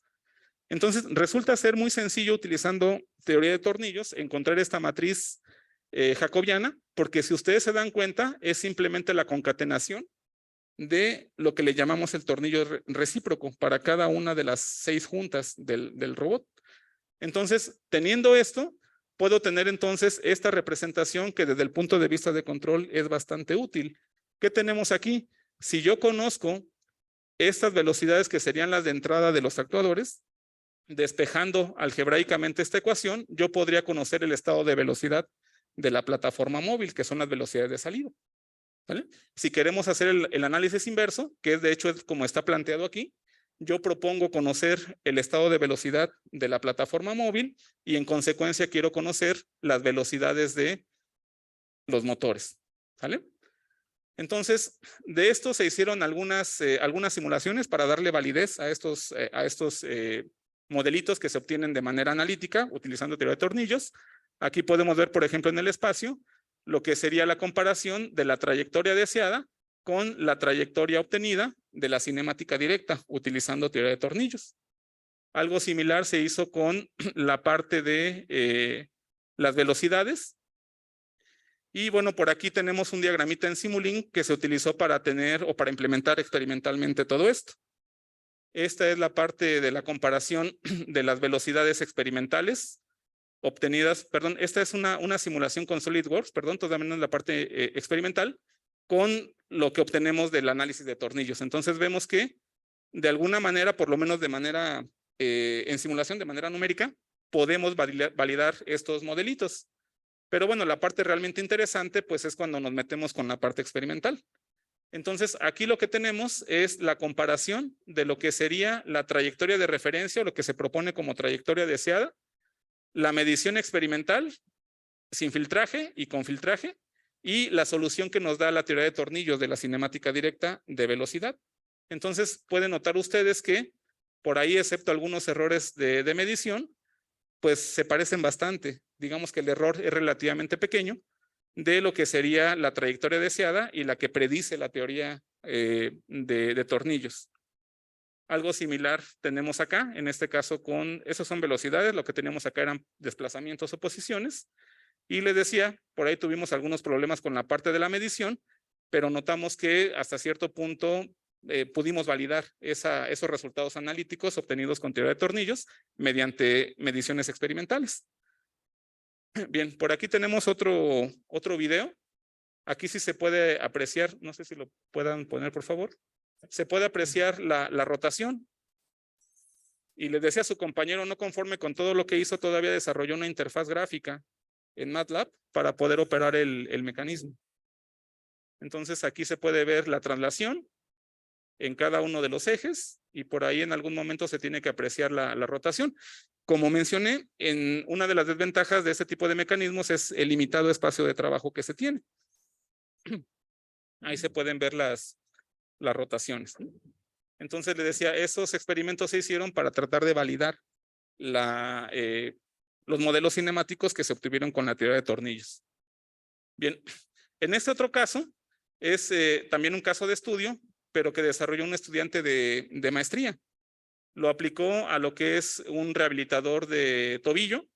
Speaker 2: Entonces, resulta ser muy sencillo utilizando teoría de tornillos, encontrar esta matriz jacobiana, porque si ustedes se dan cuenta, es simplemente la concatenación de lo que le llamamos el tornillo recíproco para cada una de las 6 juntas del robot. Entonces, teniendo esto, puedo tener entonces esta representación que desde el punto de vista de control es bastante útil. ¿Qué tenemos aquí? Si yo conozco estas velocidades que serían las de entrada de los actuadores, despejando algebraicamente esta ecuación, yo podría conocer el estado de velocidad de la plataforma móvil, que son las velocidades de salida. ¿Vale? Si queremos hacer el análisis inverso, que de hecho es como está planteado aquí, yo propongo conocer el estado de velocidad de la plataforma móvil y en consecuencia quiero conocer las velocidades de los motores. ¿Vale? Entonces, de esto se hicieron algunas simulaciones para darle validez a estos modelitos que se obtienen de manera analítica utilizando teoría de tornillos. Aquí podemos ver, por ejemplo, en el espacio, lo que sería la comparación de la trayectoria deseada con la trayectoria obtenida de la cinemática directa utilizando teoría de tornillos. Algo similar se hizo con la parte de las velocidades. Y bueno, por aquí tenemos un diagramita en Simulink que se utilizó para tener o para implementar experimentalmente todo esto. Esta es la parte de la comparación de las velocidades experimentales obtenidas, perdón, esta es una simulación con SolidWorks, perdón, todavía no es la parte experimental, con lo que obtenemos del análisis de tornillos. Entonces vemos que de alguna manera, por lo menos de manera, en simulación, de manera numérica, podemos validar estos modelitos. Pero bueno, la parte realmente interesante, pues es cuando nos metemos con la parte experimental. Entonces, aquí lo que tenemos es la comparación de lo que sería la trayectoria de referencia, o lo que se propone como trayectoria deseada, la medición experimental sin filtraje y con filtraje, y la solución que nos da la teoría de tornillos de la cinemática directa de velocidad. Entonces, pueden notar ustedes que por ahí, excepto algunos errores de medición, pues se parecen bastante. Digamos que el error es relativamente pequeño de lo que sería la trayectoria deseada y la que predice la teoría de tornillos. Algo similar tenemos acá, en este caso esas son velocidades, lo que teníamos acá eran desplazamientos o posiciones. Y les decía, por ahí tuvimos algunos problemas con la parte de la medición, pero notamos que hasta cierto punto pudimos validar esos resultados analíticos obtenidos con teoría de tornillos mediante mediciones experimentales. Bien, por aquí tenemos otro video. Aquí sí se puede apreciar, no sé si lo puedan poner por favor. Se puede apreciar la rotación. Y les decía a su compañero, no conforme con todo lo que hizo, todavía desarrolló una interfaz gráfica en MATLAB para poder operar el mecanismo. Entonces aquí se puede ver la traslación en cada uno de los ejes y por ahí en algún momento se tiene que apreciar la rotación. Como mencioné, una de las desventajas de este tipo de mecanismos es el limitado espacio de trabajo que se tiene. Ahí se pueden ver las rotaciones. Entonces le decía, esos experimentos se hicieron para tratar de validar los modelos cinemáticos que se obtuvieron con la teoría de tornillos. Bien, en este otro caso es también un caso de estudio, pero que desarrolló un estudiante de maestría. Lo aplicó a lo que es un rehabilitador de tobillo.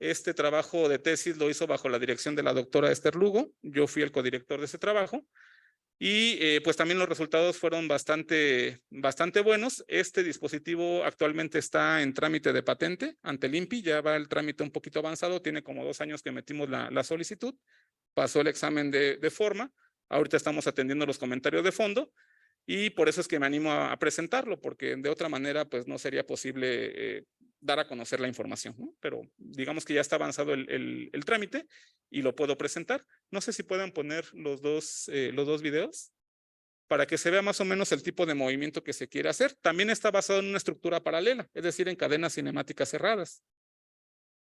Speaker 2: Este trabajo de tesis lo hizo bajo la dirección de la doctora Esther Lugo. Yo fui el codirector de ese trabajo. Y pues también los resultados fueron bastante buenos. Este dispositivo actualmente está en trámite de patente ante el INPI, ya va el trámite un poquito avanzado, tiene como 2 años que metimos la solicitud, pasó el examen de forma, ahorita estamos atendiendo los comentarios de fondo y por eso es que me animo a presentarlo, porque de otra manera pues no sería posible dar a conocer la información, ¿no? Pero digamos que ya está avanzado el trámite y lo puedo presentar. No sé si puedan poner los dos videos para que se vea más o menos el tipo de movimiento que se quiere hacer. También está basado en una estructura paralela, es decir, en cadenas cinemáticas cerradas.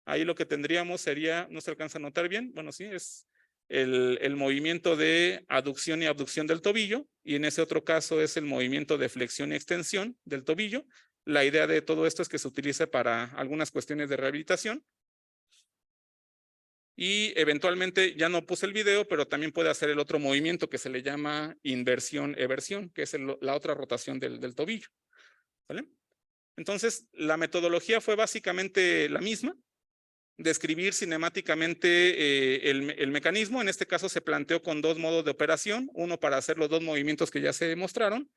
Speaker 2: Ahí lo que tendríamos sería, no se alcanza a notar bien, bueno, sí, es el movimiento de aducción y abducción del tobillo, y en ese otro caso es el movimiento de flexión y extensión del tobillo. La idea de todo esto es que se utilice para algunas cuestiones de rehabilitación. Y eventualmente, ya no puse el video, pero también puede hacer el otro movimiento que se le llama inversión-eversión, que es la otra rotación del tobillo. ¿Vale? Entonces, la metodología fue básicamente la misma, describir cinemáticamente el mecanismo. En este caso se planteó con dos modos de operación, uno para hacer los dos movimientos que ya se mostraron,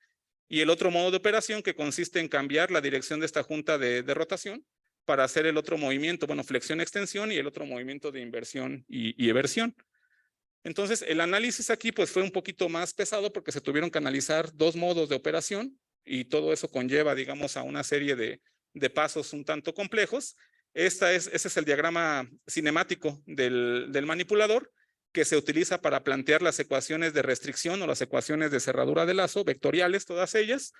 Speaker 2: y el otro modo de operación que consiste en cambiar la dirección de esta junta de rotación para hacer el otro movimiento, bueno, flexión-extensión, y el otro movimiento de inversión y eversión. Entonces, el análisis aquí pues fue un poquito más pesado porque se tuvieron que analizar dos modos de operación, y todo eso conlleva, digamos, a una serie de pasos un tanto complejos. Ese es el diagrama cinemático del manipulador, que se utiliza para plantear las ecuaciones de restricción o las ecuaciones de cerradura de lazo, vectoriales todas ellas,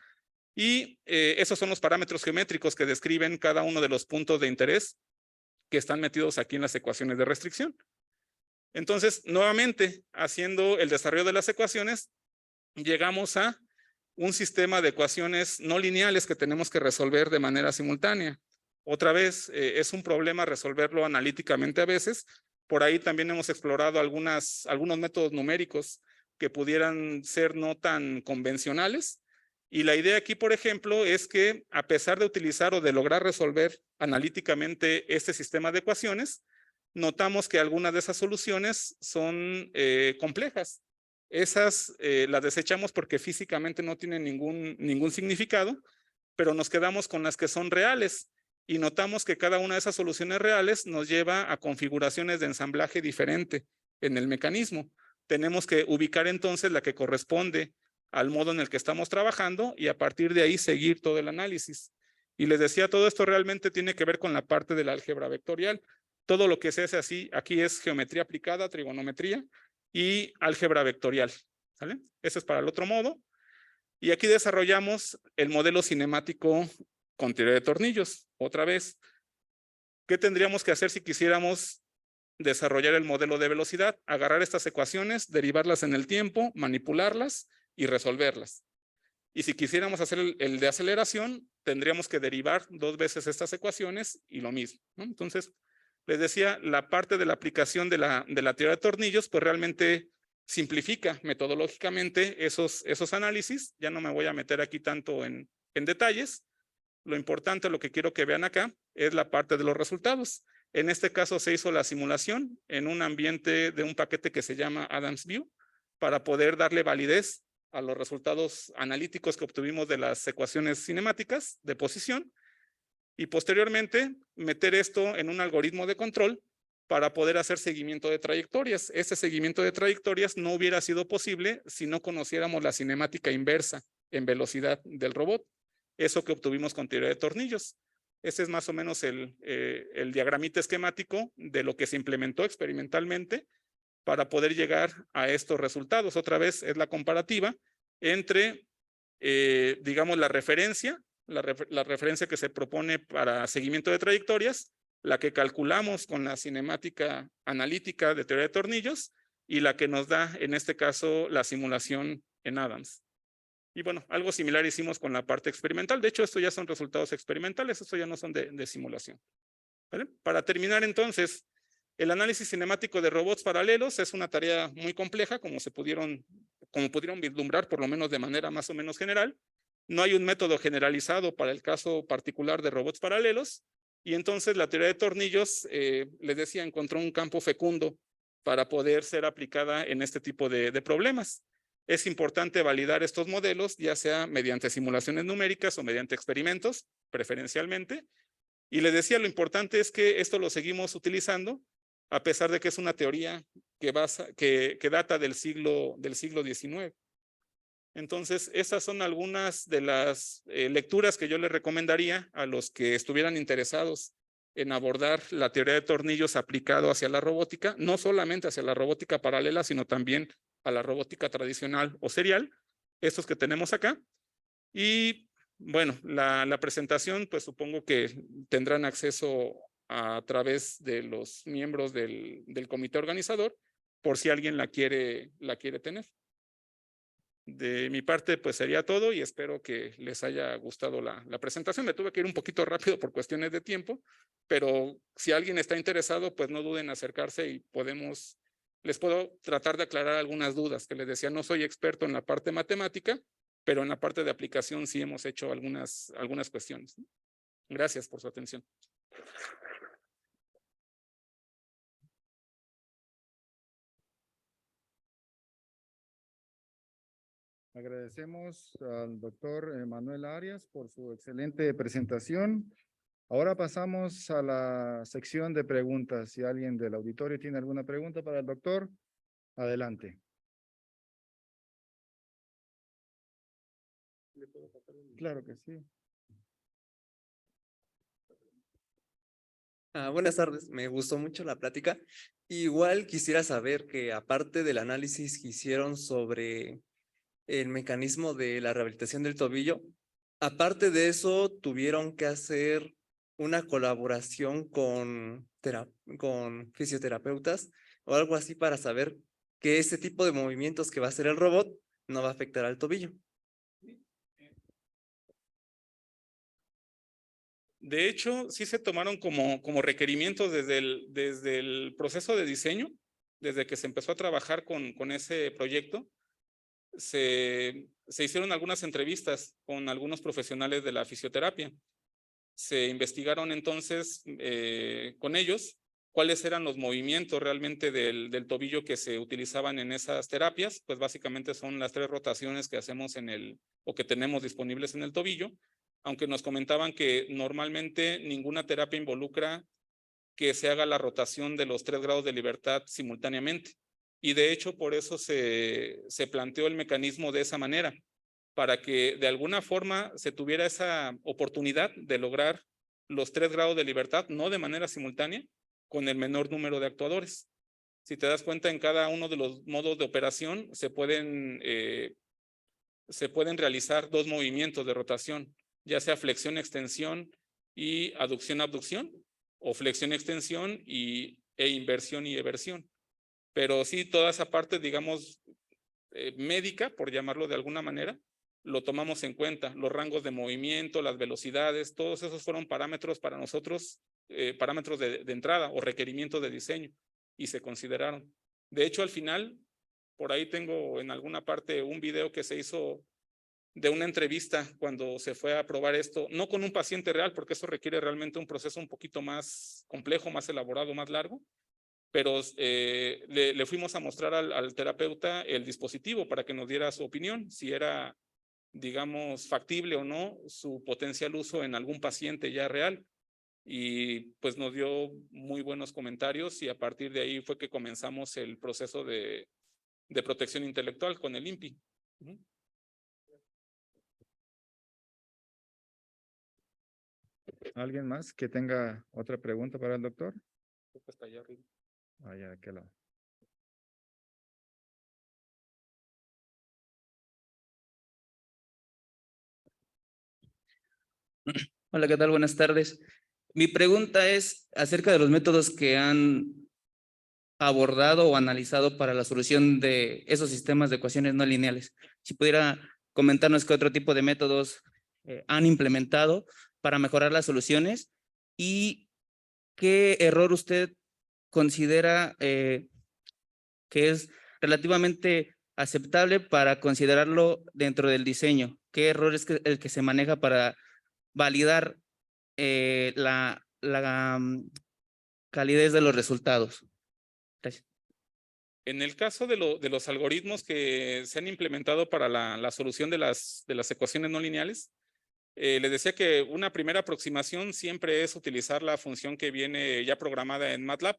Speaker 2: y esos son los parámetros geométricos que describen cada uno de los puntos de interés que están metidos aquí en las ecuaciones de restricción. Entonces, nuevamente, haciendo el desarrollo de las ecuaciones, llegamos a un sistema de ecuaciones no lineales que tenemos que resolver de manera simultánea. Otra vez, es un problema resolverlo analíticamente a veces. Por ahí también hemos explorado algunos métodos numéricos que pudieran ser no tan convencionales. Y la idea aquí, por ejemplo, es que a pesar de utilizar o de lograr resolver analíticamente este sistema de ecuaciones, notamos que algunas de esas soluciones son complejas. Esas las desechamos porque físicamente no tienen ningún significado, pero nos quedamos con las que son reales, y notamos que cada una de esas soluciones reales nos lleva a configuraciones de ensamblaje diferente en el mecanismo. Tenemos que ubicar entonces la que corresponde al modo en el que estamos trabajando, y a partir de ahí seguir todo el análisis. Y les decía, todo esto realmente tiene que ver con la parte de la álgebra vectorial. Todo lo que se hace así, aquí es geometría aplicada, trigonometría y álgebra vectorial. ¿Sale? Eso es para el otro modo. Y aquí desarrollamos el modelo cinemático con teoría de tornillos. Otra vez, ¿qué tendríamos que hacer si quisiéramos desarrollar el modelo de velocidad? Agarrar estas ecuaciones, derivarlas en el tiempo, manipularlas y resolverlas. Y si quisiéramos hacer el de aceleración, tendríamos que derivar dos veces estas ecuaciones y lo mismo, ¿no? Entonces, les decía, la parte de la aplicación de la teoría de tornillos, pues realmente simplifica metodológicamente esos análisis. Ya no me voy a meter aquí tanto en detalles. Lo importante, lo que quiero que vean acá, es la parte de los resultados. En este caso se hizo la simulación en un ambiente de un paquete que se llama Adams View, para poder darle validez a los resultados analíticos que obtuvimos de las ecuaciones cinemáticas de posición, y posteriormente meter esto en un algoritmo de control para poder hacer seguimiento de trayectorias. Este seguimiento de trayectorias no hubiera sido posible si no conociéramos la cinemática inversa en velocidad del robot, eso que obtuvimos con teoría de tornillos. Ese es más o menos el diagramita esquemático de lo que se implementó experimentalmente para poder llegar a estos resultados. Otra vez es la comparativa entre, digamos, la referencia que se propone para seguimiento de trayectorias, la que calculamos con la cinemática analítica de teoría de tornillos, y la que nos da, en este caso, la simulación en Adams. Y bueno, algo similar hicimos con la parte experimental. De hecho, esto ya son resultados experimentales, esto ya no son de simulación. ¿Vale? Para terminar, entonces, el análisis cinemático de robots paralelos es una tarea muy compleja, como pudieron vislumbrar, por lo menos de manera más o menos general. No hay un método generalizado para el caso particular de robots paralelos, y entonces la teoría de tornillos, les decía, encontró un campo fecundo para poder ser aplicada en este tipo de problemas. Es importante validar estos modelos, ya sea mediante simulaciones numéricas o mediante experimentos, preferencialmente. Y les decía, lo importante es que esto lo seguimos utilizando, a pesar de que es una teoría que data del siglo XIX. Entonces, estas son algunas de las lecturas que yo les recomendaría a los que estuvieran interesados en abordar la teoría de tornillos aplicado hacia la robótica, no solamente hacia la robótica paralela, sino también a la robótica tradicional o serial, estos que tenemos acá. Y bueno, la presentación, pues supongo que tendrán acceso a través de los miembros del comité organizador, por si alguien la quiere tener. De mi parte, pues sería todo y espero que les haya gustado la presentación. Me tuve que ir un poquito rápido por cuestiones de tiempo, pero si alguien está interesado, pues no duden en acercarse y les puedo tratar de aclarar algunas dudas que les decía. No soy experto en la parte matemática, pero en la parte de aplicación sí hemos hecho algunas cuestiones. Gracias por su atención.
Speaker 1: Agradecemos al doctor Manuel Arias por su excelente presentación. Ahora pasamos a la sección de preguntas. Si alguien del auditorio tiene alguna pregunta para el doctor, adelante. Claro que sí.
Speaker 3: Buenas tardes, me gustó mucho la plática. Igual quisiera saber que aparte del análisis que hicieron sobre el mecanismo de la rehabilitación del tobillo, aparte de eso, tuvieron que hacer una colaboración con fisioterapeutas o algo así para saber que ese tipo de movimientos que va a hacer el robot no va a afectar al tobillo.
Speaker 2: De hecho, sí se tomaron como requerimientos desde el proceso de diseño, desde que se empezó a trabajar con ese proyecto. Se hicieron algunas entrevistas con algunos profesionales de la fisioterapia. Se investigaron entonces con ellos cuáles eran los movimientos realmente del tobillo que se utilizaban en esas terapias. Pues básicamente son las 3 rotaciones que hacemos o que tenemos disponibles en el tobillo, aunque nos comentaban que normalmente ninguna terapia involucra que se haga la rotación de los 3 grados de libertad simultáneamente. Y de hecho, por eso se planteó el mecanismo de esa manera, para que de alguna forma se tuviera esa oportunidad de lograr los 3 grados de libertad, no de manera simultánea, con el menor número de actuadores. Si te das cuenta, en cada uno de los modos de operación se pueden realizar 2 movimientos de rotación, ya sea flexión-extensión y aducción-abducción, o flexión-extensión e inversión y eversión. Pero sí, toda esa parte, digamos, médica, por llamarlo de alguna manera, lo tomamos en cuenta. Los rangos de movimiento, las velocidades, todos esos fueron parámetros para nosotros, parámetros de entrada o requerimientos de diseño, y se consideraron. De hecho, al final, por ahí tengo en alguna parte un video que se hizo de una entrevista cuando se fue a probar esto, no con un paciente real, porque eso requiere realmente un proceso un poquito más complejo, más elaborado, más largo, pero le fuimos a mostrar al terapeuta el dispositivo para que nos diera su opinión, si era, digamos, factible o no su potencial uso en algún paciente ya real. Y pues nos dio muy buenos comentarios y a partir de ahí fue que comenzamos el proceso de protección intelectual con el INPI.
Speaker 1: ¿Alguien más que tenga otra pregunta para el doctor?
Speaker 2: Hasta allá arriba.
Speaker 1: Allá, ¿de qué lado?
Speaker 4: Hola, ¿qué tal? Buenas tardes. Mi pregunta es acerca de los métodos que han abordado o analizado para la solución de esos sistemas de ecuaciones no lineales. Si pudiera comentarnos qué otro tipo de métodos han implementado para mejorar las soluciones y qué error usted considera que es relativamente aceptable para considerarlo dentro del diseño. ¿Qué error es el que se maneja para validar la calidez de los resultados? Gracias.
Speaker 2: En el caso de los algoritmos que se han implementado para la solución de las ecuaciones no lineales, les decía que una primera aproximación siempre es utilizar la función que viene ya programada en MATLAB,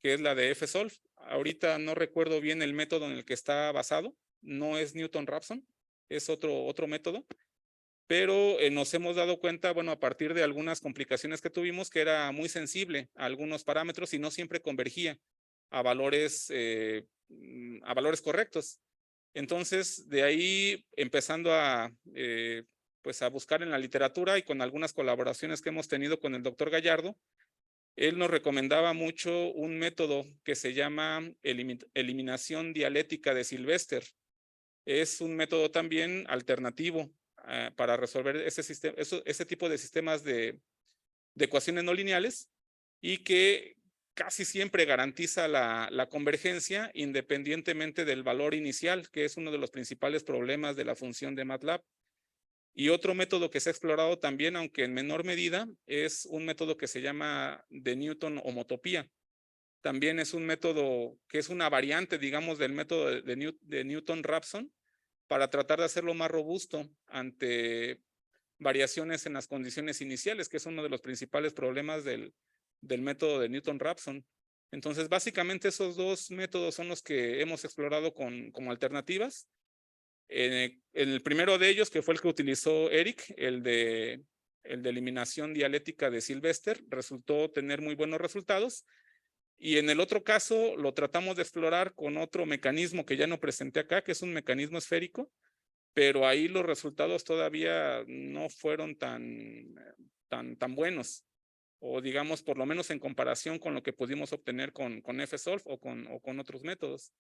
Speaker 2: que es la de fsolve. Ahorita no recuerdo bien el método en el que está basado, no es Newton-Raphson, es otro método, pero nos hemos dado cuenta, bueno, a partir de algunas complicaciones que tuvimos, que era muy sensible a algunos parámetros y no siempre convergía a valores correctos. Entonces, de ahí empezando pues a buscar en la literatura y con algunas colaboraciones que hemos tenido con el doctor Gallardo, él nos recomendaba mucho un método que se llama eliminación dialéctica de Sylvester. Es un método también alternativo para resolver ese tipo de sistemas de ecuaciones no lineales y que casi siempre garantiza la convergencia independientemente del valor inicial, que es uno de los principales problemas de la función de MATLAB. Y otro método que se ha explorado también, aunque en menor medida, es un método que se llama de Newton homotopía. También es un método que es una variante, digamos, del método de Newton-Raphson para tratar de hacerlo más robusto ante variaciones en las condiciones iniciales, que es uno de los principales problemas del método de Newton-Raphson. Entonces, básicamente esos dos métodos son los que hemos explorado como alternativas. El primero de ellos, que fue el que utilizó Eric, el de eliminación dialéctica de Sylvester, resultó tener muy buenos resultados. Y en el otro caso lo tratamos de explorar con otro mecanismo que ya no presenté acá, que es un mecanismo esférico, pero ahí los resultados todavía no fueron tan buenos, o digamos, por lo menos en comparación con lo que pudimos obtener con FSolve o con otros métodos.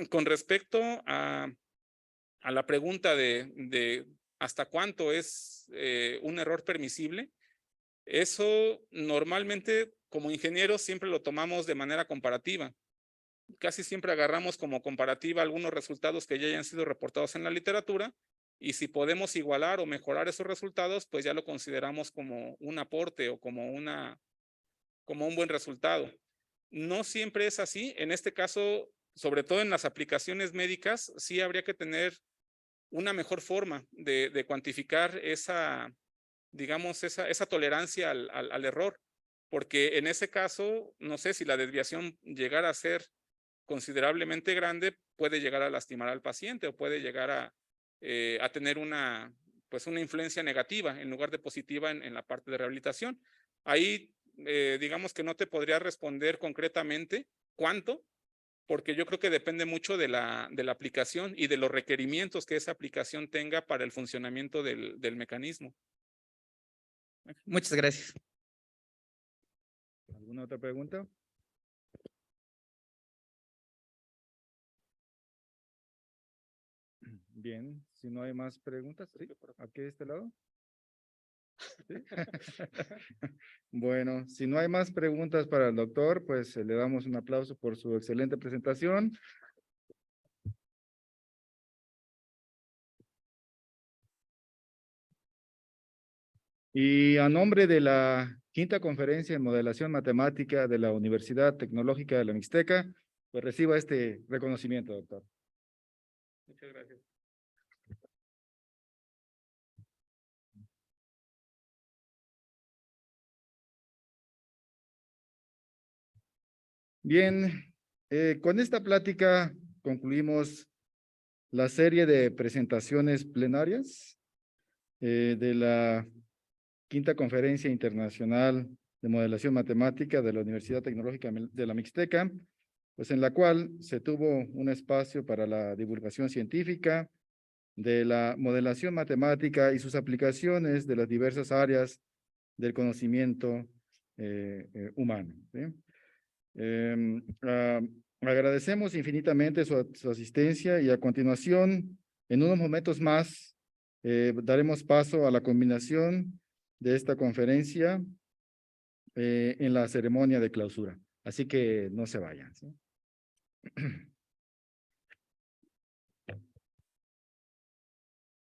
Speaker 2: Con respecto a la pregunta de hasta cuánto es un error permisible, eso normalmente como ingenieros siempre lo tomamos de manera comparativa. Casi siempre agarramos como comparativa algunos resultados que ya hayan sido reportados en la literatura y si podemos igualar o mejorar esos resultados, pues ya lo consideramos como un aporte o como un buen resultado. No siempre es así. En este caso, sobre todo en las aplicaciones médicas, sí habría que tener una mejor forma de cuantificar esa tolerancia al error, porque en ese caso, no sé si la desviación llegara a ser considerablemente grande, puede llegar a lastimar al paciente o puede llegar a tener una influencia negativa en lugar de positiva en la parte de rehabilitación. Ahí, digamos que no te podría responder concretamente cuánto, porque yo creo que depende mucho de la aplicación y de los requerimientos que esa aplicación tenga para el funcionamiento del mecanismo.
Speaker 4: Muchas gracias.
Speaker 1: ¿Alguna otra pregunta? Bien, si no hay más preguntas, ¿sí? ¿Aquí de este lado? ¿Sí? Bueno, si no hay más preguntas para el doctor, pues le damos un aplauso por su excelente presentación. Y a nombre de la quinta conferencia en modelación matemática de la Universidad Tecnológica de la Mixteca, pues reciba este reconocimiento, doctor.
Speaker 2: Muchas gracias.
Speaker 1: Bien, con esta plática concluimos la serie de presentaciones plenarias de la quinta conferencia internacional de modelación matemática de la Universidad Tecnológica de la Mixteca, pues en la cual se tuvo un espacio para la divulgación científica de la modelación matemática y sus aplicaciones de las diversas áreas del conocimiento humano, ¿sí? Agradecemos infinitamente su asistencia y a continuación, en unos momentos más, daremos paso a la combinación de esta conferencia en la ceremonia de clausura. Así que no se vayan, ¿sí?